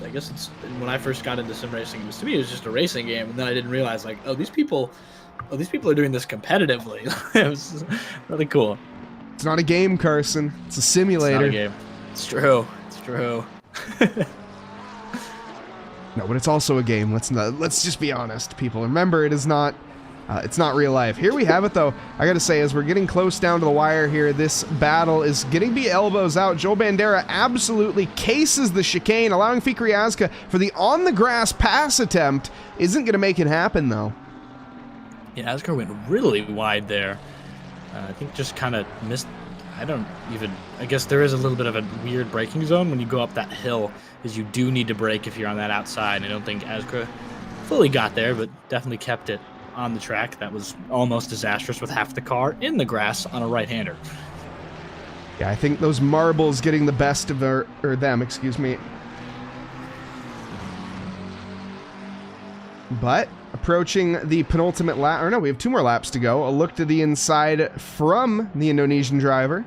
I guess it's when I first got into sim racing, to me it was just a racing game, and then I didn't realize these people are doing this competitively. It was really cool. It's not a game, Carson. It's a simulator. It's not a game. It's true. It's true. No, but it's also a game. Let's just be honest, people. Remember, it is not. It's not real life. Here we have it, though. I gotta say, as we're getting close down to the wire here, this battle is getting the elbows out. Joel Bandera absolutely cases the chicane, allowing Fikriazka for the on-the-grass pass attempt. Isn't gonna make it happen, though. Yeah, Asger went really wide there. I think just kind of missed. I guess there is a little bit of a weird braking zone when you go up that hill, because you do need to brake if you're on that outside. I don't think Asger fully got there, but definitely kept it on the track. That was almost disastrous with half the car in the grass on a right-hander. Yeah, I think those marbles getting the best of them, excuse me. But approaching the penultimate lap, or no, we have 2 more laps to go. A look to the inside from the Indonesian driver.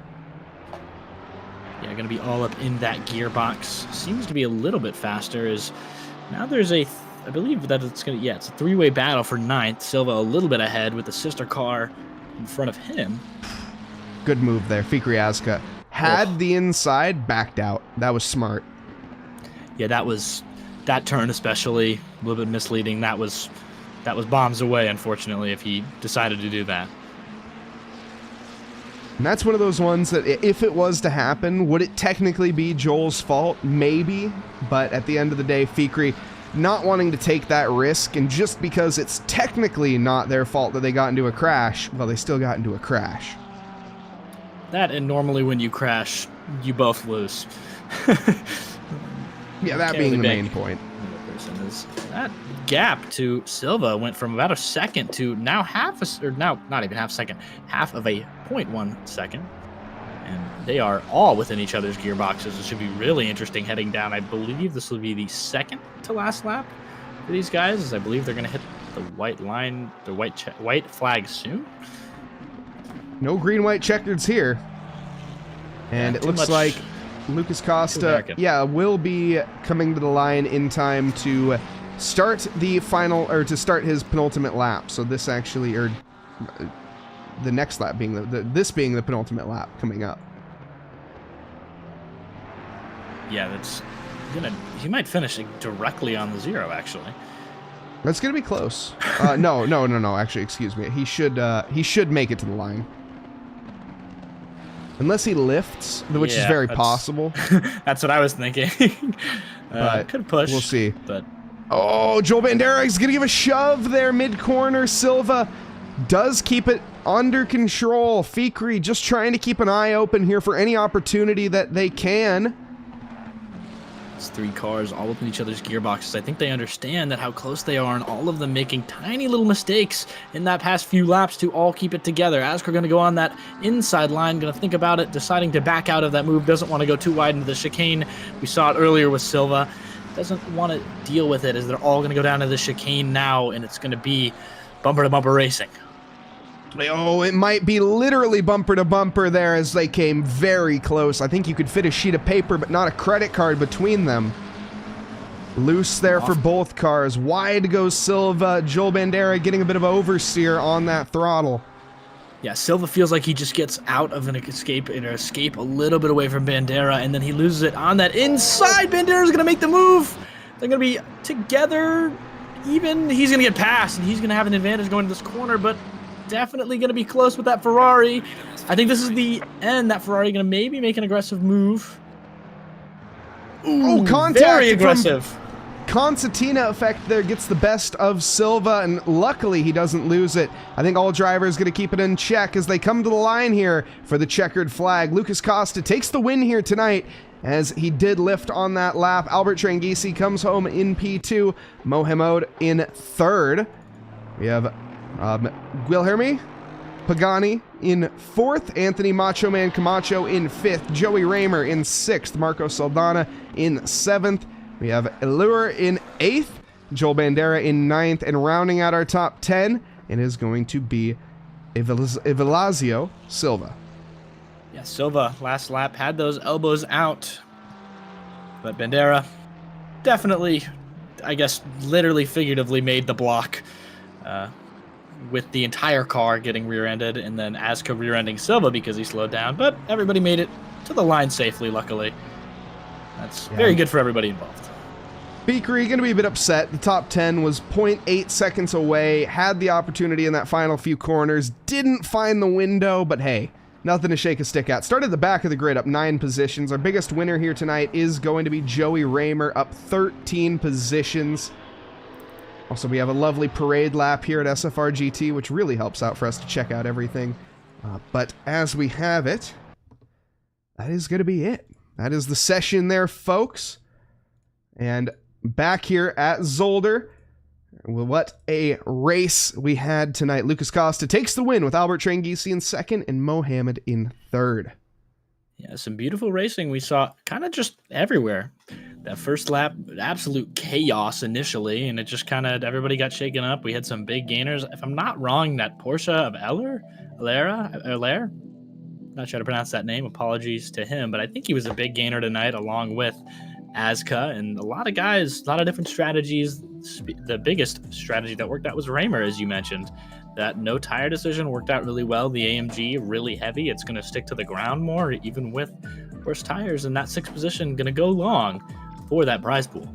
Yeah, going to be all up in that gearbox. Seems to be a little bit faster. Now there's I believe that it's going to, it's a 3-way battle for 9th. Silva a little bit ahead with the sister car in front of him. Good move there. Fikriazka had the inside, backed out. That was smart. Yeah, that turn especially a little bit misleading. That was bombs away, unfortunately, if he decided to do that. And that's one of those ones that if it was to happen, would it technically be Joel's fault? Maybe. But at the end of the day, Fikri not wanting to take that risk, and just because it's technically not their fault that they got into a crash, well, they still got into a crash. That, and normally when you crash, you both lose. Yeah, that being the main point. laps, and that gap to Silva went from about a second to now half of a 0.1 second. And they are all within each other's gearboxes. It should be really interesting heading down. I believe this will be the second to last lap for these guys, as I believe they're going to hit the white line, the white flag soon. No green-white checkers here. And it looks like Lucas Costa, will be coming to the line in time to start the final, or to start his penultimate lap. So this actually, or the next lap being this being the penultimate lap coming up. Yeah, he might finish directly on the 0, actually. That's gonna be close. No. Actually, excuse me. He should make it to the line. Unless he lifts, which is very possible. That's what I was thinking. Could push. We'll see. But Joel Bandera is going to give a shove there mid-corner. Silva does keep it under control. Fikri just trying to keep an eye open here for any opportunity that they can. It's 3 cars all within each other's gearboxes. I think they understand that how close they are, and all of them making tiny little mistakes in that past few laps to all keep it together. Asker going to go on that inside line, going to think about it, deciding to back out of that move, doesn't want to go too wide into the chicane. We saw it earlier with Silva. Doesn't want to deal with it, as they're all going to go down to the chicane now, and it's going to be bumper-to-bumper racing. Oh, it might be literally bumper to bumper there, as they came very close. I think you could fit a sheet of paper, but not a credit card between them. Loose there for both cars. Wide goes Silva. Joel Bandera getting a bit of oversteer on that throttle. Yeah, Silva feels like he just gets out of an escape a little bit away from Bandera, and then he loses it on that inside. Bandera's going to make the move. They're going to be together even. He's going to get past, and he's going to have an advantage going to this corner, but definitely going to be close with that Ferrari. I think this is the end. That Ferrari going to maybe make an aggressive move. Ooh, contact. Very aggressive. Concertina effect there gets the best of Silva, and luckily he doesn't lose it. I think all drivers going to keep it in check as they come to the line here for the checkered flag. Lucas Costa takes the win here tonight, as he did lift on that lap. Albert Tranghisi comes home in P2. Mohamed in 3rd. We have Guilherme Pagani in 4th. Anthony Macho Man Camacho in 5th. Joey Raymer in 6th. Marco Saldana in 7th. We have Allure in 8th. Joel Bandera in 9th. And rounding out our top 10, it is going to be Evelazio Silva. Yeah, Silva, last lap, had those elbows out. But Bandera definitely, I guess, literally, figuratively made the block. With the entire car getting rear-ended, and then Aska rear-ending Silva because he slowed down. But everybody made it to the line safely, luckily. That's very good for everybody involved. Fikri going to be a bit upset. The top 10 was 0.8 seconds away, had the opportunity in that final few corners, didn't find the window, but hey, nothing to shake a stick at. Started the back of the grid up 9 positions. Our biggest winner here tonight is going to be Joey Raymer, up 13 positions. Also, we have a lovely parade lap here at SFRGT, which really helps out for us to check out everything. But as we have it, that is going to be it. That is the session there, folks. And back here at Zolder, well, what a race we had tonight. Lucas Costa takes the win with Albert Tranghisi in 2nd and Mohamed in 3rd. Yeah, some beautiful racing we saw kind of just everywhere. That first lap, absolute chaos initially, and it just kind of, everybody got shaken up. We had some big gainers. If I'm not wrong, that Porsche of Allaire, not sure how to pronounce that name, apologies to him, but I think he was a big gainer tonight, along with Aska, and a lot of guys, a lot of different strategies. The biggest strategy that worked out was Raymer, as you mentioned. That no tire decision worked out really well. The AMG really heavy. It's going to stick to the ground more, even with worse tires, and that 6th position going to go long for that prize pool.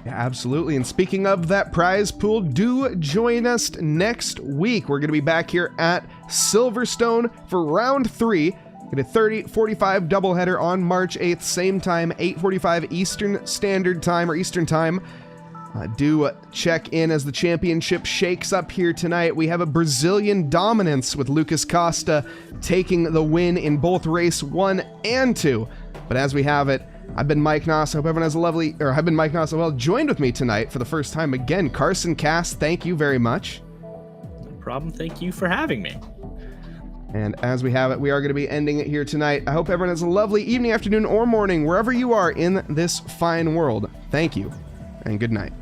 Yeah, absolutely. And speaking of that prize pool, do join us next week. We're going to be back here at Silverstone for round 3. Get a 30:45 doubleheader on March 8th, same time, 8:45 Eastern Standard Time, or Eastern Time. Do check in as the championship shakes up here tonight. We have a Brazilian dominance with Lucas Costa taking the win in both race 1 and 2. But as we have it, I've been Mike Nause. I hope everyone has a lovely, or I've been Mike Nause. Well, joined with me tonight for the first time again, Carson, Kass. Thank you very much. No problem. Thank you for having me. And as we have it, we are going to be ending it here tonight. I hope everyone has a lovely evening, afternoon, or morning, wherever you are in this fine world. Thank you, and good night.